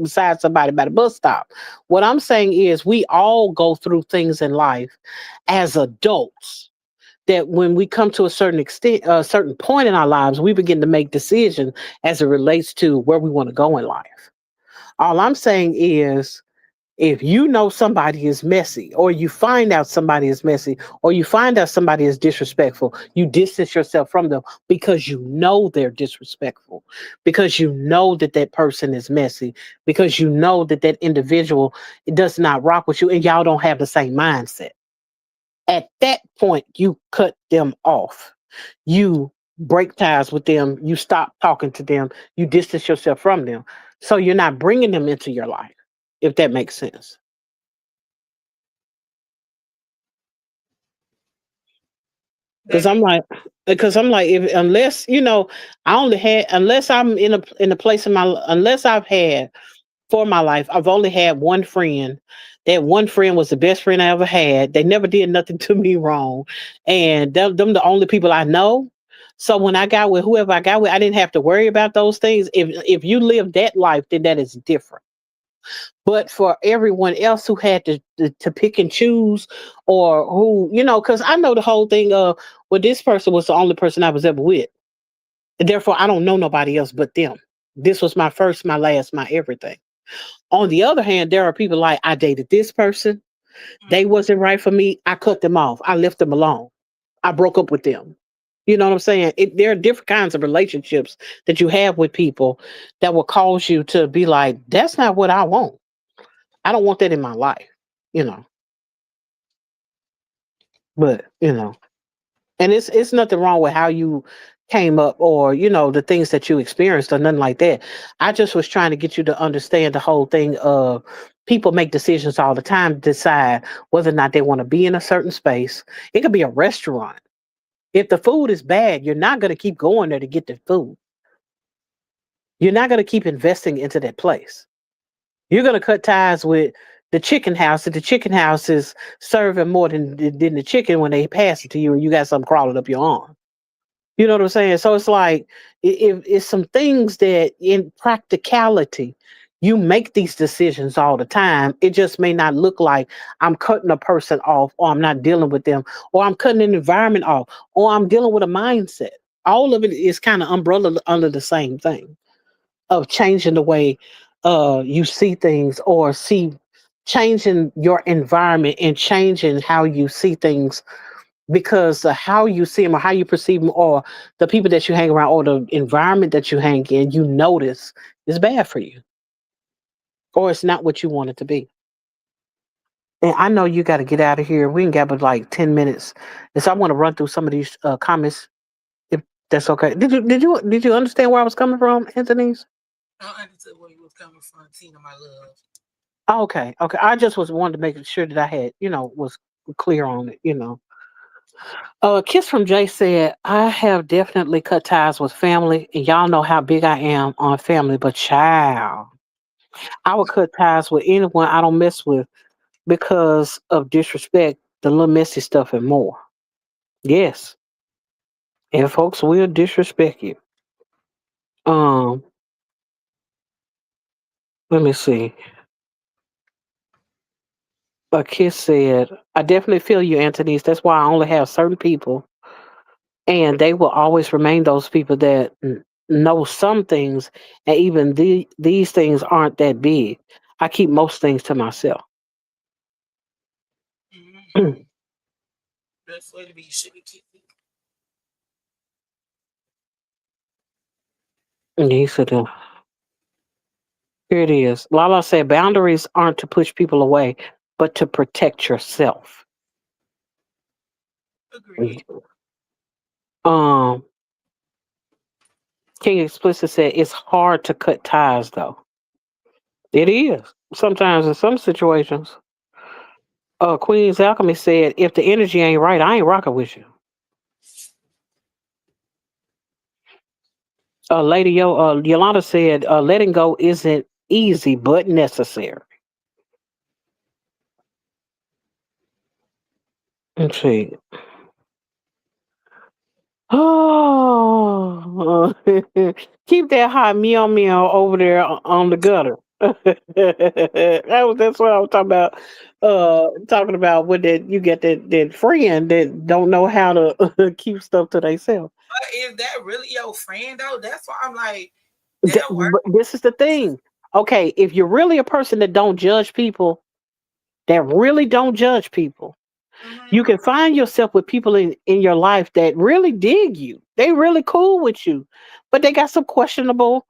beside somebody by the bus stop. What I'm saying is, we all go through things in life as adults. That when we come to a certain extent, a certain point in our lives, we begin to make decisions as it relates to where we want to go in life. All I'm saying is, if you know somebody is messy, or you find out somebody is messy, or you find out somebody is disrespectful, you distance yourself from them because you know they're disrespectful, because you know that that person is messy, because you know that that individual does not rock with you, and y'all don't have the same mindset. At that point, you cut them off. You break ties with them. You stop talking to them. You distance yourself from them. So you're not bringing them into your life, if that makes sense. That makes Because I'm like, if unless I only had unless I'm in a place in my unless I've had for my life, I've only had one friend. That one friend was the best friend I ever had. They never did nothing to me wrong, and them the only people I know. So when I got with whoever I got with, I didn't have to worry about those things. If you live that life, then that is different. But for everyone else who had to pick and choose, or who, because I know the whole thing of, well, this person was the only person I was ever with. And therefore, I don't know nobody else but them. This was my first, my last, my everything. On the other hand, there are people like, I dated this person. They mhm. wasn't right for me. I cut them off. I left them alone. I broke up with them. You know what I'm saying? There are different kinds of relationships that you have with people that will cause you to be like, that's not what I want. I don't want that in my life, you know. But and it's nothing wrong with how you came up, or the things that you experienced, or nothing like that. I just was trying to get you to understand the whole thing of, people make decisions all the time to decide whether or not they want to be in a certain space. It could be a restaurant. If the food is bad, you're not going to keep going there to get the food. You're not going to keep investing into that place. You're going to cut ties with the chicken house if the chicken house is serving more than the chicken when they pass it to you and you got something crawling up your arm. You know what I'm saying? So it's like, it's some things that in practicality, you make these decisions all the time. It just may not look like I'm cutting a person off, or I'm not dealing with them, or I'm cutting an environment off, or I'm dealing with a mindset. All of it is kind of umbrella under the same thing of changing the way you see things, or changing your environment and changing how you see things, because how you see them, or how you perceive them, or the people that you hang around, or the environment that you hang in, you notice is bad for you, or it's not what you want it to be. And I know you got to get out of here. We can get but like 10 minutes, and so I want to run through some of these comments, if that's okay. Did you understand where I was coming from, Anthony's? I understood where you was coming from, Tina, my love. Okay, okay. I just was wanted to make sure that I had, was clear on it. Kiss from Jay said, I have definitely cut ties with family, and y'all know how big I am on family, but child, I would cut ties with anyone I don't mess with because of disrespect, the little messy stuff, and more. Yes, and folks will disrespect you. Um, Let me see. A kiss said, I definitely feel you, Anthony's. That's why I only have certain people, and they will always remain those people that know some things, and even these things aren't that big. I keep most things to myself. Mm-hmm. That's what it be. You should be keeping. And he said, here it is. Lala said, boundaries aren't to push people away, but to protect yourself. Agreed. Um, King Explicit said, it's hard to cut ties, though. It is. Sometimes in some situations. Queen's Alchemy said, if the energy ain't right, I ain't rocking with you. Lady Yolanda said, letting go isn't easy, but necessary. Let's see. Oh, keep that hot meow meow over there on the gutter. That's what I was talking about. Talking about when that you get that friend that don't know how to keep stuff to themselves. But is that really your friend though? That's why I'm like, that'll work. But this is the thing. Okay, if you're really a person that don't judge people, that really don't judge people, Mm-hmm. you can find yourself with people in your life that really dig you. They really cool with you, but they got some questionable,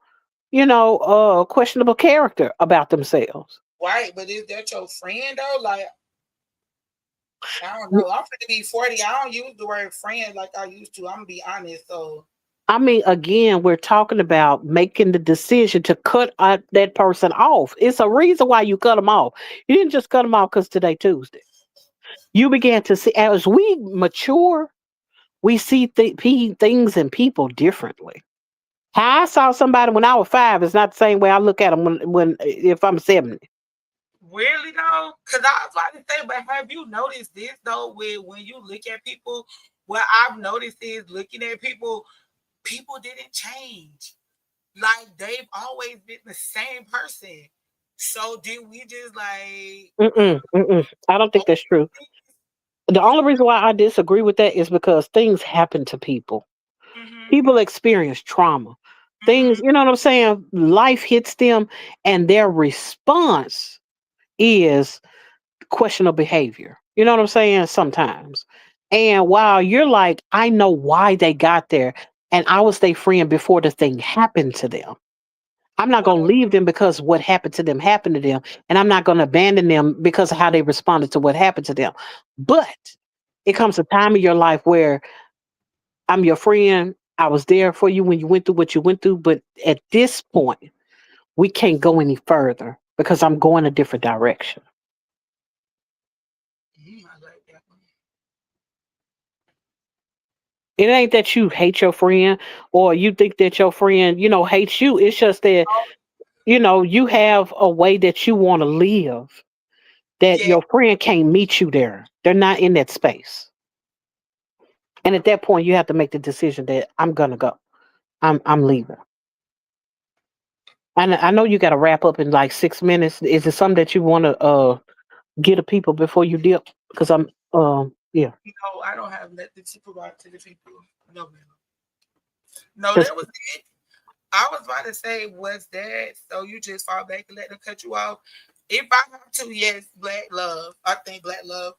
questionable character about themselves. Right, but is that your friend though? Like, I don't know. I'm finna be 40. I don't use the word friend like I used to. I'm gonna be honest. So I mean, again, we're talking about making the decision to cut that person off. It's a reason why you cut them off. You didn't just cut them off because today Tuesday. You began to see as we mature, we see things and people differently. How I saw somebody when I was 5 is not the same way I look at them when if I'm 70. really though, because I was about to say, but have you noticed this though? With when you look at people, what I've noticed is looking at people, people didn't change. Like they've always been the same person. So did we just like Mm-mm, mm-mm. I don't think that's true. The you? only reason why I disagree with that is because things happen to people. Mm-hmm, People experience trauma. Things, mm-hmm. you know what I'm saying? Life hits them, and their response is questionable behavior. You know what I'm saying? Sometimes. And while you're like, I know why they got there, and I was their friend before the thing happened to them. I'm not Well, going to leave them because what happened to them, and I'm not going to abandon them because of how they responded to what happened to them. But it comes a time in your life where I'm your friend. I was there for you when you went through what you went through, but at this point, we can't go any further because I'm going a different direction. I like that one. It ain't that you hate your friend or you think that your friend, hates you. It's just that, you have a way that you want to live that Yeah, your friend can't meet you there. They're not in that space. And at that point, you have to make the decision that I'm gonna go. I'm leaving. And I know you got to wrap up in like 6 minutes. Is it something that you want to get to people before you dip? Because I'm yeah. no, I don't have nothing to provide to the people. No, ma'am. No, Just that was it. I was about to say, was that so you just fall back and let them cut you off? If I have to, yes, black love. I think black love.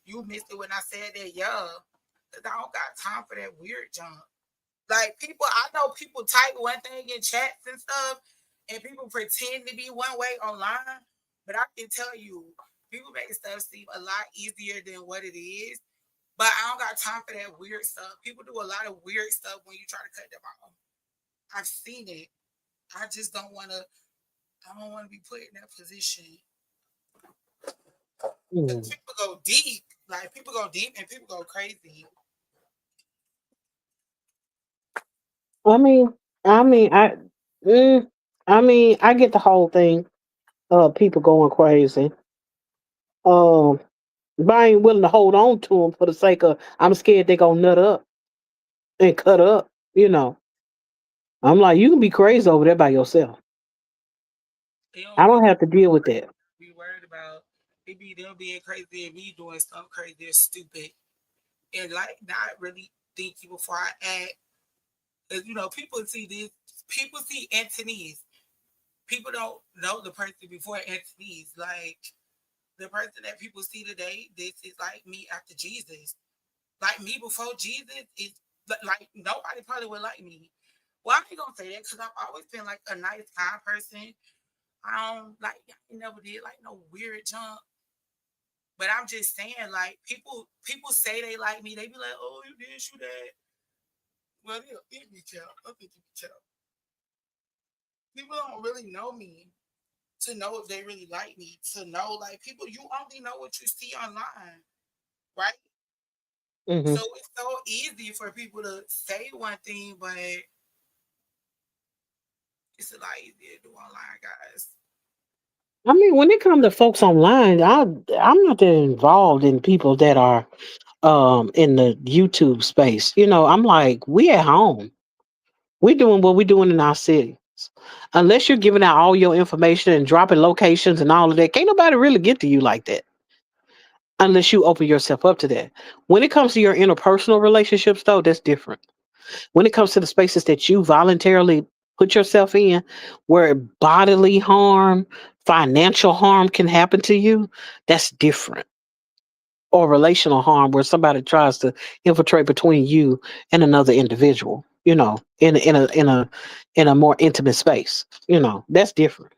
You missed it when I said that, yeah. 'Cause I don't got time for that weird junk. Like people, I know people type one thing in chats and stuff, and people pretend to be one way online. But I can tell you, people make stuff seem a lot easier than what it is. But I don't got time for that weird stuff. People do a lot of weird stuff when you try to cut them off. I've seen it. I just don't want to. I don't want to be put in that position because mm. people go deep. Like people go deep and people go crazy. I mean, I mean, mm, I get the whole thing. People going crazy. Um, but I ain't willing to hold on to them for the sake of I'm scared they gonna nut up and cut up. I'm like, you can be crazy over there by yourself. They don't I be don't have to deal with that. worried about it be them being crazy and me doing stuff crazy and stupid and like not really thinking before I act. Cause people see this. People see Anthony's. People don't know the person before Anthony's. Like the person that people see today, this is like me after Jesus. Like me before Jesus is like nobody probably would like me. Well, I ain't gonna say that because I've always been like a nice, kind person. I don't like I never did like no weird junk. But I'm just saying, like people say they like me. They be like, "Oh, you this, you that." Well, it be tell. I think you can tell. People don't really know me to know if they really like me. To know, like people, you only know what you see online, right? So Hmm. it's so easy for people to say one thing, but it's a lot easier to do online, guys. I mean, when it comes to folks online, I'm not that involved in people that are in the YouTube space. I'm like, we at home. We doing what we doing in our cities. Unless you're giving out all your information and dropping locations and all of that, can't nobody really get to you like that. Unless you open yourself up to that. When it comes to your interpersonal relationships, though, that's different. When it comes to the spaces that you voluntarily put yourself in, where bodily harm, financial harm can happen to you, that's different. Or relational harm, where somebody tries to infiltrate between you and another individual. In a more intimate space. That's different.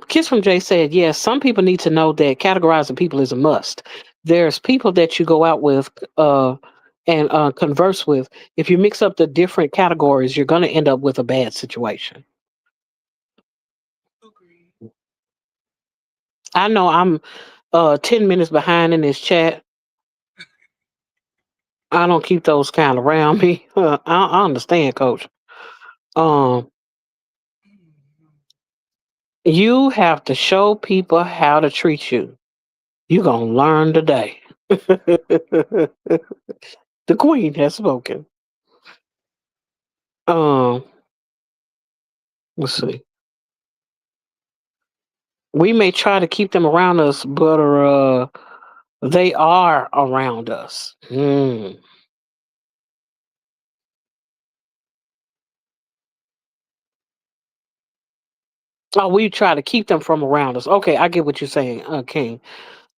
Kiss from Jay said, yes, some people need to know that categorizing people is a must. There's people that you go out with and converse with. If you mix up the different categories, you're going to end up with a bad situation. Agree. I know I'm 10 minutes behind in this chat. I don't keep those kind around me. I understand, Coach. Um, Mm-hmm. you have to show people how to treat you. You're going to learn today. The queen has spoken. Um, let's see. We may try to keep them around us, but they are around us. Oh, we try to keep them from around us. Okay, I get what you're saying, King.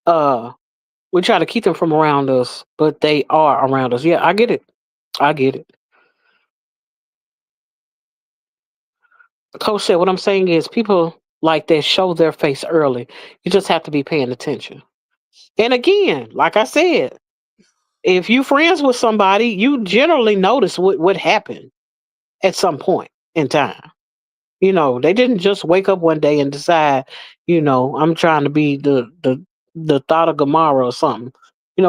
Uh, we try to keep them from around us, but they are around us. Yeah, I get it. I get it. Coach said, what I'm saying is people like that show their face early. You just have to be paying attention. And again, like I said, if you friends with somebody, you generally notice what happened at some point in time. They didn't just wake up one day and decide, I'm trying to be the thought of Gamara or something.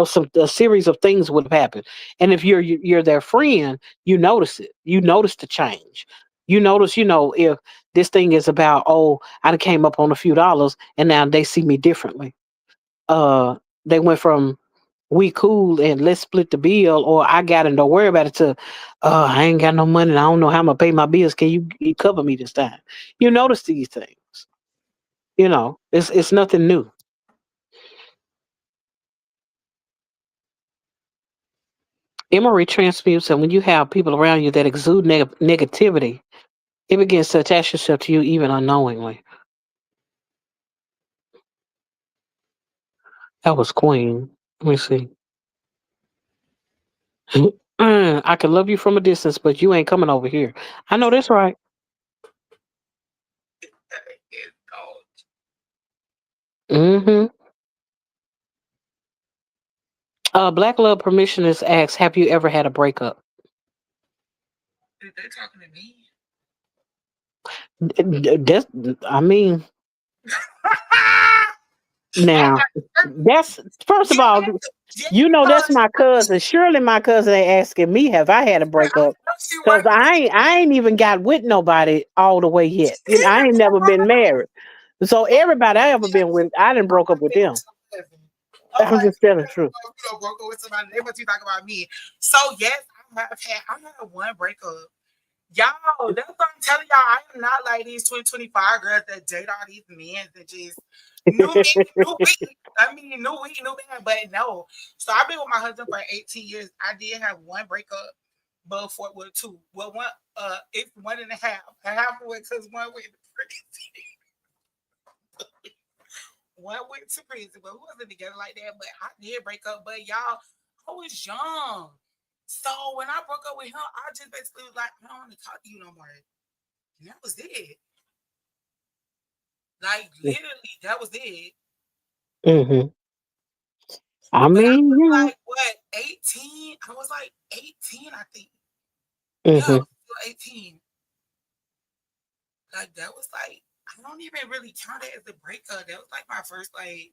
Some a series of things would have happened. And if you're their friend, you notice it. You notice the change. You notice, if this thing is about, oh, I done came up on a few dollars and now they see me differently. Uh, they went from we cool and let's split the bill, or I got it, don't worry about it, to I ain't got no money and I don't know how I'm gonna pay my bills. Can you cover me this time? You notice these things. It's nothing new. Emory transmutes, and when you have people around you that exude negativity, it begins to attach itself to you even unknowingly. That was Queen. Let me see. I can love you from a distance, but you ain't coming over here. I know that's right. It don't. Hmm. Black Love Permissionist asks, have you ever had a breakup? They talking to me. That's, I mean, Oh now, my God. that's first of Yeah, all, yeah, that's because my cousin. Surely my cousin ain't asking me, have I had a I breakup? know she Cause wasn't. I ain't even got with nobody all the way yet. I Even ain't your never been brother. married. So Oh, everybody I ever been with, I didn't broke up with them. I'm I'm like, just telling the truth. broke up with somebody. They must be talking about me. So yes, I have had one breakup, Y'all, that's what I'm telling y'all. I am not like these 2025 girls that date all these men and just new me, new week. I mean, new week, new man. But no. So I've been with my husband for 18 years. I did have one breakup before, well, two. Well, one, it's one and a half. A half went because one went to prison. One went to prison, but we wasn't together like that. But I did break up. But y'all, I was young. So when I broke up with him, I just basically was like, I don't want to talk to you no more. And that was it. Like literally, that was it. Hmm. I But I mean, was yeah. like, what, 18? I was like 18, I think. Yeah, I Hmm. was still 18. Like that was like I don't even really count it as a breakup. That was like my first like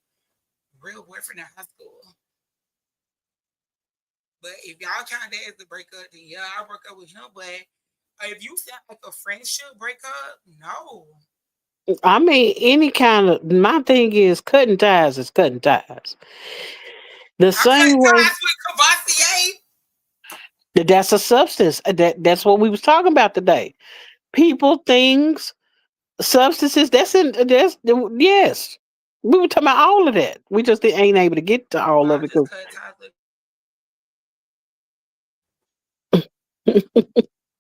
real boyfriend in high school. But if y'all count that as a breakup, then yeah, I broke up with him. But if you sound like a friendship breakup, no. I mean, any kind of, my thing is cutting ties is cutting ties. The I cut same way ties with Cavassier. that's a substance. That's what we was talking about today. People, things, substances. Yes. We were talking about all of that. We just ain't able to get to all Well, of I it. just cut ties with.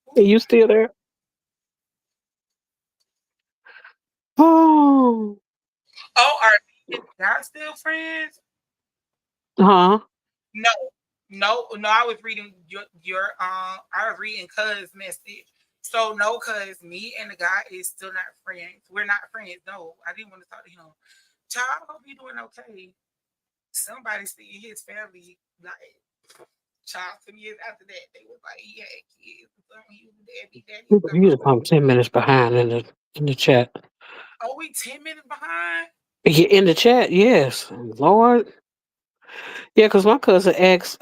'Cause- you still there? Oh, Oh, are me and God still friends? huh? No, no. I was reading your I was reading Cuz message. So no, cuz me and the guy is still not friends. We're not friends. No, I didn't want to talk to him. Child, I hope you doing okay. Somebody see his family like child some years after that. They was like he had kids. Something he was daddy. You just come 10 minutes behind in the chat. Oh, we 10 minutes behind. Yeah, in the chat, yes. Lord, yeah, because my cousin asked.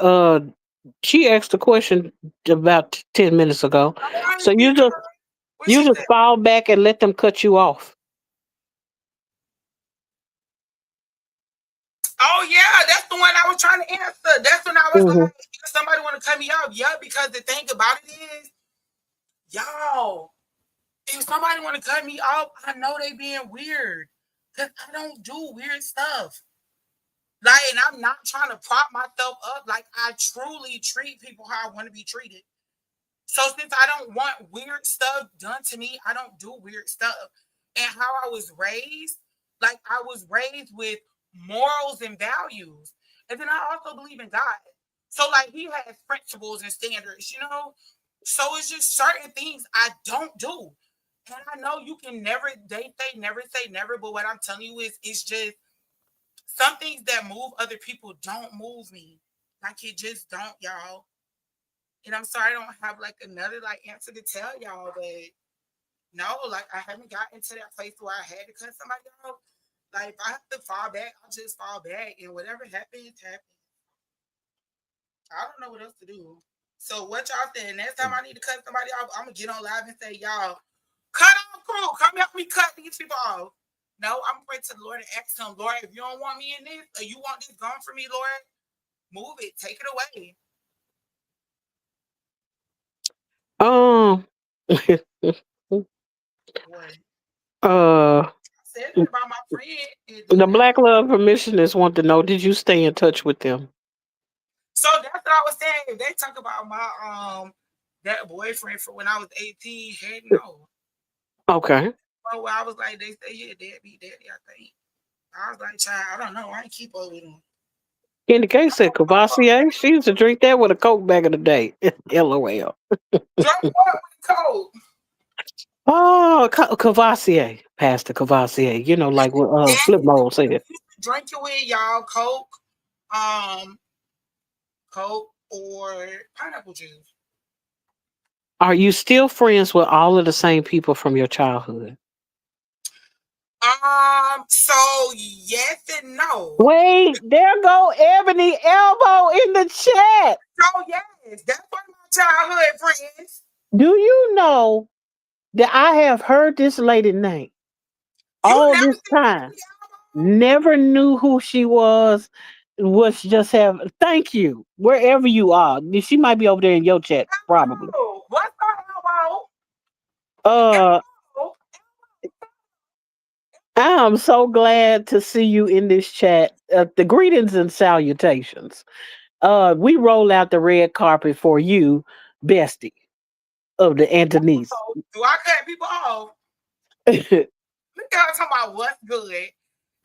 She asked a question about 10 minutes ago. Oh, I So didn't see her. What you she just said? fall back and let them cut you off. Oh yeah, that's the one I was trying to answer. That's when I was like, Hmm. somebody want to cut me off. Yeah, because the thing about it is, y'all, if somebody want to cut me off, I know they being weird. Cause I don't do weird stuff. Like, and I'm not trying to prop myself up. Like, I truly treat people how I want to be treated. So since I don't want weird stuff done to me, I don't do weird stuff. And how I was raised, like I was raised with morals and values. And then I also believe in God. So like he has principles and standards, you know? So it's just certain things I don't do. And I know you can never, they say never, but what I'm telling you is it's just some things that move other people don't move me. Like it just don't, y'all. And I'm sorry I don't have like another like answer to tell y'all, but no, like I haven't gotten to that place where I had to cut somebody off. Like if I have to fall back, I'll just fall back, and whatever happens, happens. I don't know what else to do. So what y'all saying? Next time I need to cut somebody off, I'm gonna get on live and say, y'all, cut off crew, come help me cut these people off. No, I'm praying to the Lord and ask him, Lord, if you don't want me in this, or you want this gone for me, Lord, move it, take it away. Um, What? uh, I said that about my friend, and the then now Black Love Permissioners want to know: did you stay in touch with them? so that's what I was saying. If they talk about my that boyfriend for when I was 18, heck no. Okay. But where I was like, they say yeah, deadbeat daddy, I think. I was like, child, I don't know. I ain't keep up with him. Candy K said Cavassier. She used to drink that with a Coke back in the day. LOL. Drunk what with cold. Oh, Cavassier, Pastor Cavassier. You know, like what Yes, Flip Mode said. used to drink it with y'all um, Coke or pineapple juice. Are you still friends with all of the same people from your childhood? So yes and no. Wait, there go Ebony Elbow in the chat. So yes, that's one of my childhood friends. Do you know that I have heard this lady name You all never this seen time? Ebony Elbow? Never knew who she was. Was just have thank you wherever you are. She might be over there in your chat, probably. Elbow. What's her elbow? Uh, Oh, I am so glad to see you in this chat. The greetings and salutations. We roll out the red carpet for you, bestie of the Antonese. do I cut people off? Look at her talking about what's good.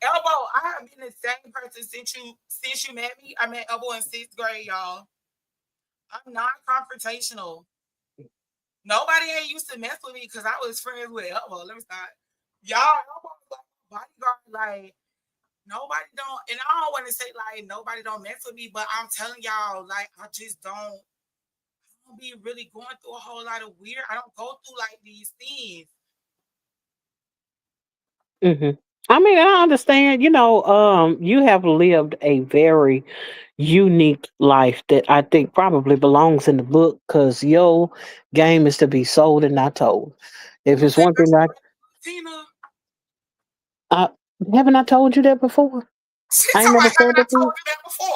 Elbow, I have been the same person since you met me. I met Elbow in sixth grade, y'all. I'm not confrontational. Nobody ain't used to mess with me because I was friends with Elbow. Let me start. Y'all, Elbow was like bodyguard, like nobody don't, and I don't want to say like nobody don't mess with me, but I'm telling y'all, like I just don't be really going through a whole lot of weird. I don't go through like these things. hmm I mean, I understand. You have lived a very unique life that I think probably belongs in the book because your game is to be sold and not told. If You it's think one I thing, Tina? I haven't I told you that before? She I ain't told me, never said haven't I that to told you. you that before?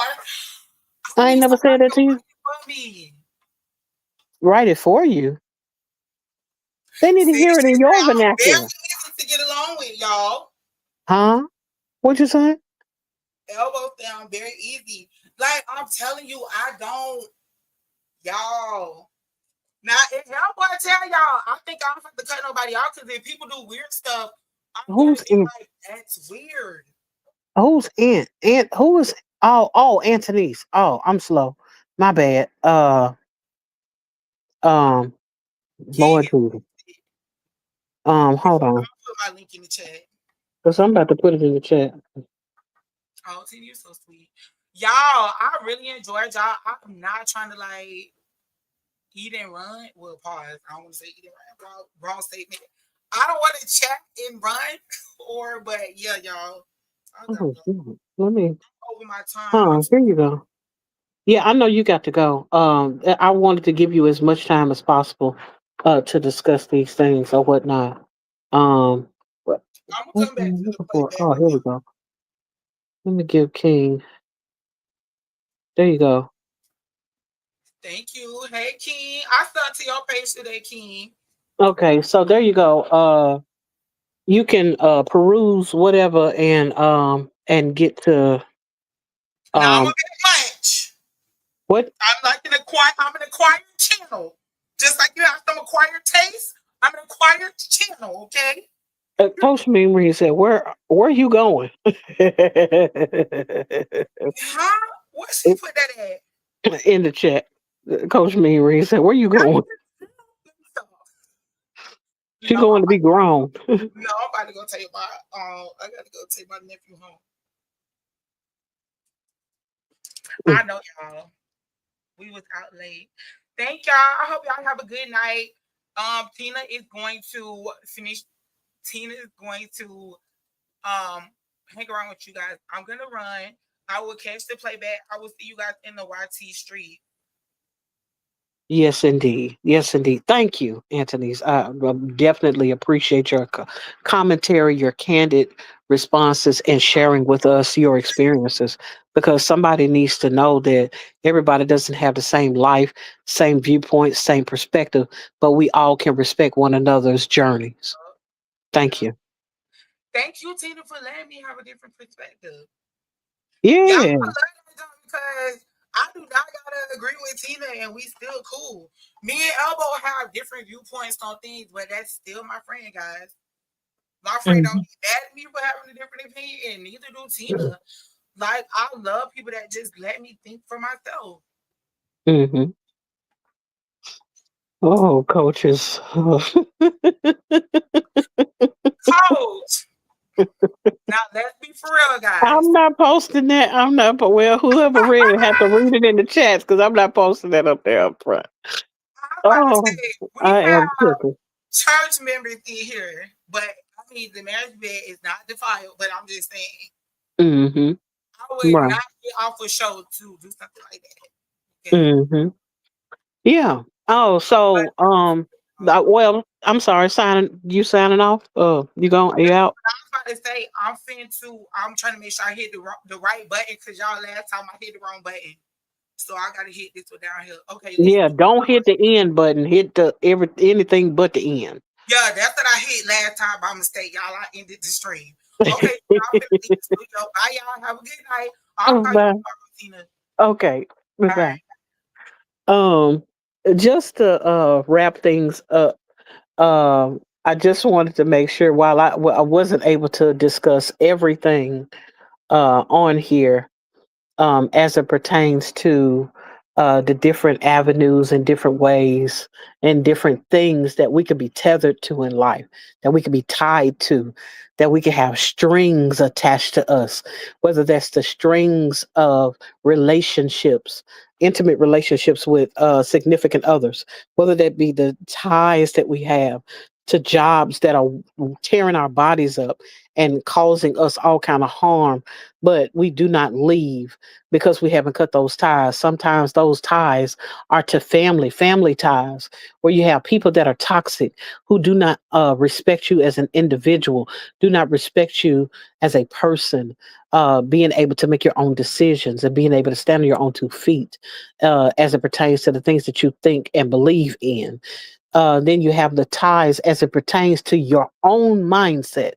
I I ain't need never said somebody that to to you. write it for me. Write it for you. They need to See, hear it she in said your I'm very vernacular, easy to get along with, y'all. huh? What you saying? Elbows down, very easy. Like I'm telling you, I don't, y'all. Now, if y'all boy tell y'all, I think I don't have to cut nobody out because if people do weird stuff, I'm gonna Who's be in? like, that's weird. Who's in? And who is? Oh, Anthony's. Oh, I'm slow. My bad. Um, King Lord is Jesus. Hold before on, I put my link in the chat. cause I'm about to put it in the chat. Oh, Tina, you're so sweet. Y'all, I really enjoyed y'all. I'm not trying to like eat and run. Well, pause. I don't want to say eat and run. Wrong statement. I don't want to chat and run, but yeah, y'all. I gotta Oh, go shoot. Let me. over my time. I'm Here you go. Yeah, I know you got to go. I wanted to give you as much time as possible, to discuss these things or whatnot. What? gonna What come am back I to the looking for? playback Oh, with here we you. go. Let me give King. There you go. Thank you. Hey, King. I stuck to your page today, King. Okay, so there you go. You can peruse whatever and get to Now I'm a um bit much. what I'm an acquired channel. Just like you have some acquired taste, I'm an acquired channel, okay? Coach Memory said. Where are you going? Huh? Where she put that at? In the chat. Coach Memory said, "Where you going? She No, going to be grown." no, I'm about to go take my I gotta go take my nephew home. I know y'all. We was out late. Thank y'all. I hope y'all have a good night. Tina is going to finish. Tina is going to um hang around with you guys. I'm gonna run. I will catch the playback. I will see you guys in the YT street. Yes, indeed. Yes, indeed. Thank you, Anthony's. I definitely appreciate your commentary, your candid responses, and sharing with us your experiences because somebody needs to know that everybody doesn't have the same life, same viewpoint, same perspective, but we all can respect one another's journeys. Thank Yeah. you. Thank you, Tina, for letting me have a different perspective. Y'all, Yeah. I love that though because I do not gotta agree with Tina and we still cool. Me and Elbow have different viewpoints on things, but that's still my friend, guys. My friend don't hmm get mad at me for having a different opinion, and neither do Tina. Like I love people that just let me think for myself. hmm Oh, coaches. Coach. Now let's be for real, guys. I'm not posting that. I'm not. Well, whoever read it have to read it in the chats because I'm not posting that up there up front. I'm about to Oh, say we I am have tripping. church members in here, but I mean the marriage bed is not defiled. But I'm just saying, Mm-hmm. I would Right. not get off a show to do something like that. Okay, Mm-hmm. Yeah. Oh, but so well, I'm sorry. Signing. You signing off? You going? You out? I was about to say I'm trying to make sure I hit the right button because y'all last time I hit the wrong button, so I gotta hit this one down here. Okay, let's Yeah. do. Don't hit the end button. Hit the anything but the end. Yeah, that's what I hit last time by mistake, y'all. I ended the stream. Okay, y'all finna leave the studio. Bye, y'all. Have a good night. I'll Oh, call you bye. tomorrow, Tina. Okay. All Bye. right. Um, just to wrap things up, I just wanted to make sure while I wasn't able to discuss everything on here, as it pertains to the different avenues and different ways and different things that we could be tethered to in life, that we could be tied to, that we could have strings attached to us, whether that's the strings of relationships, intimate relationships with significant others, whether that be the ties that we have to jobs that are tearing our bodies up and causing us all kind of harm, but we do not leave because we haven't cut those ties. Sometimes those ties are to family ties, where you have people that are toxic, who do not respect you as an individual, do not respect you as a person, being able to make your own decisions and being able to stand on your own 2 feet, as it pertains to the things that you think and believe in. Then you have the ties as it pertains to your own mindset,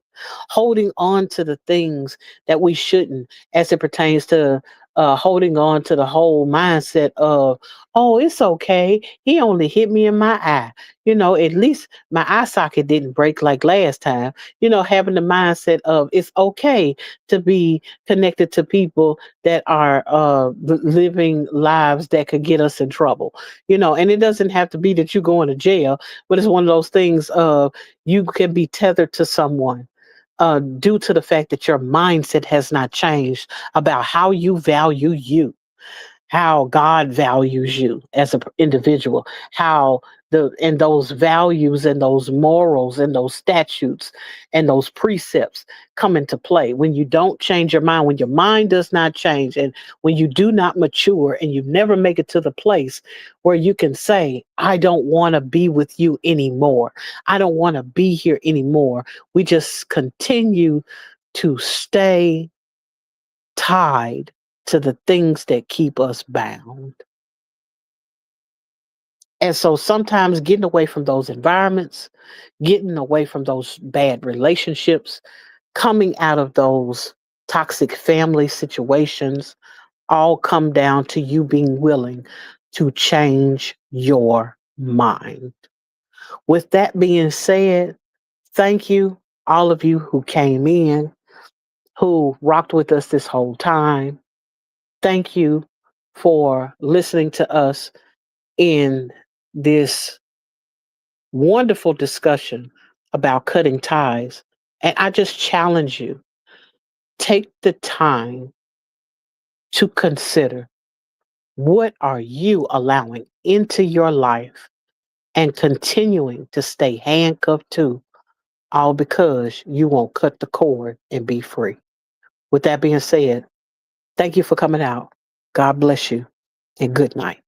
holding on to the things that we shouldn't, as it pertains to holding on to the whole mindset of, oh, it's okay. He only hit me in my eye. At least my eye socket didn't break like last time. Having the mindset of it's okay to be connected to people that are living lives that could get us in trouble. And it doesn't have to be that you're going to jail, but it's one of those things of you can be tethered to someone due to the fact that your mindset has not changed about how you value you, how God values you as an individual, how those values and those morals and those statutes and those precepts come into play. When you don't change your mind, when your mind does not change, and when you do not mature and you never make it to the place where you can say, I don't want to be with you anymore. I don't want to be here anymore. We just continue to stay tied to the things that keep us bound. And so sometimes getting away from those environments, getting away from those bad relationships, coming out of those toxic family situations, all come down to you being willing to change your mind. With that being said, thank you, all of you who came in, who rocked with us this whole time. Thank you for listening to us in this wonderful discussion about cutting ties. And I just challenge you, take the time to consider, what are you allowing into your life and continuing to stay handcuffed to, all because you won't cut the cord and be free. With that being said, thank you for coming out. God bless you and good night.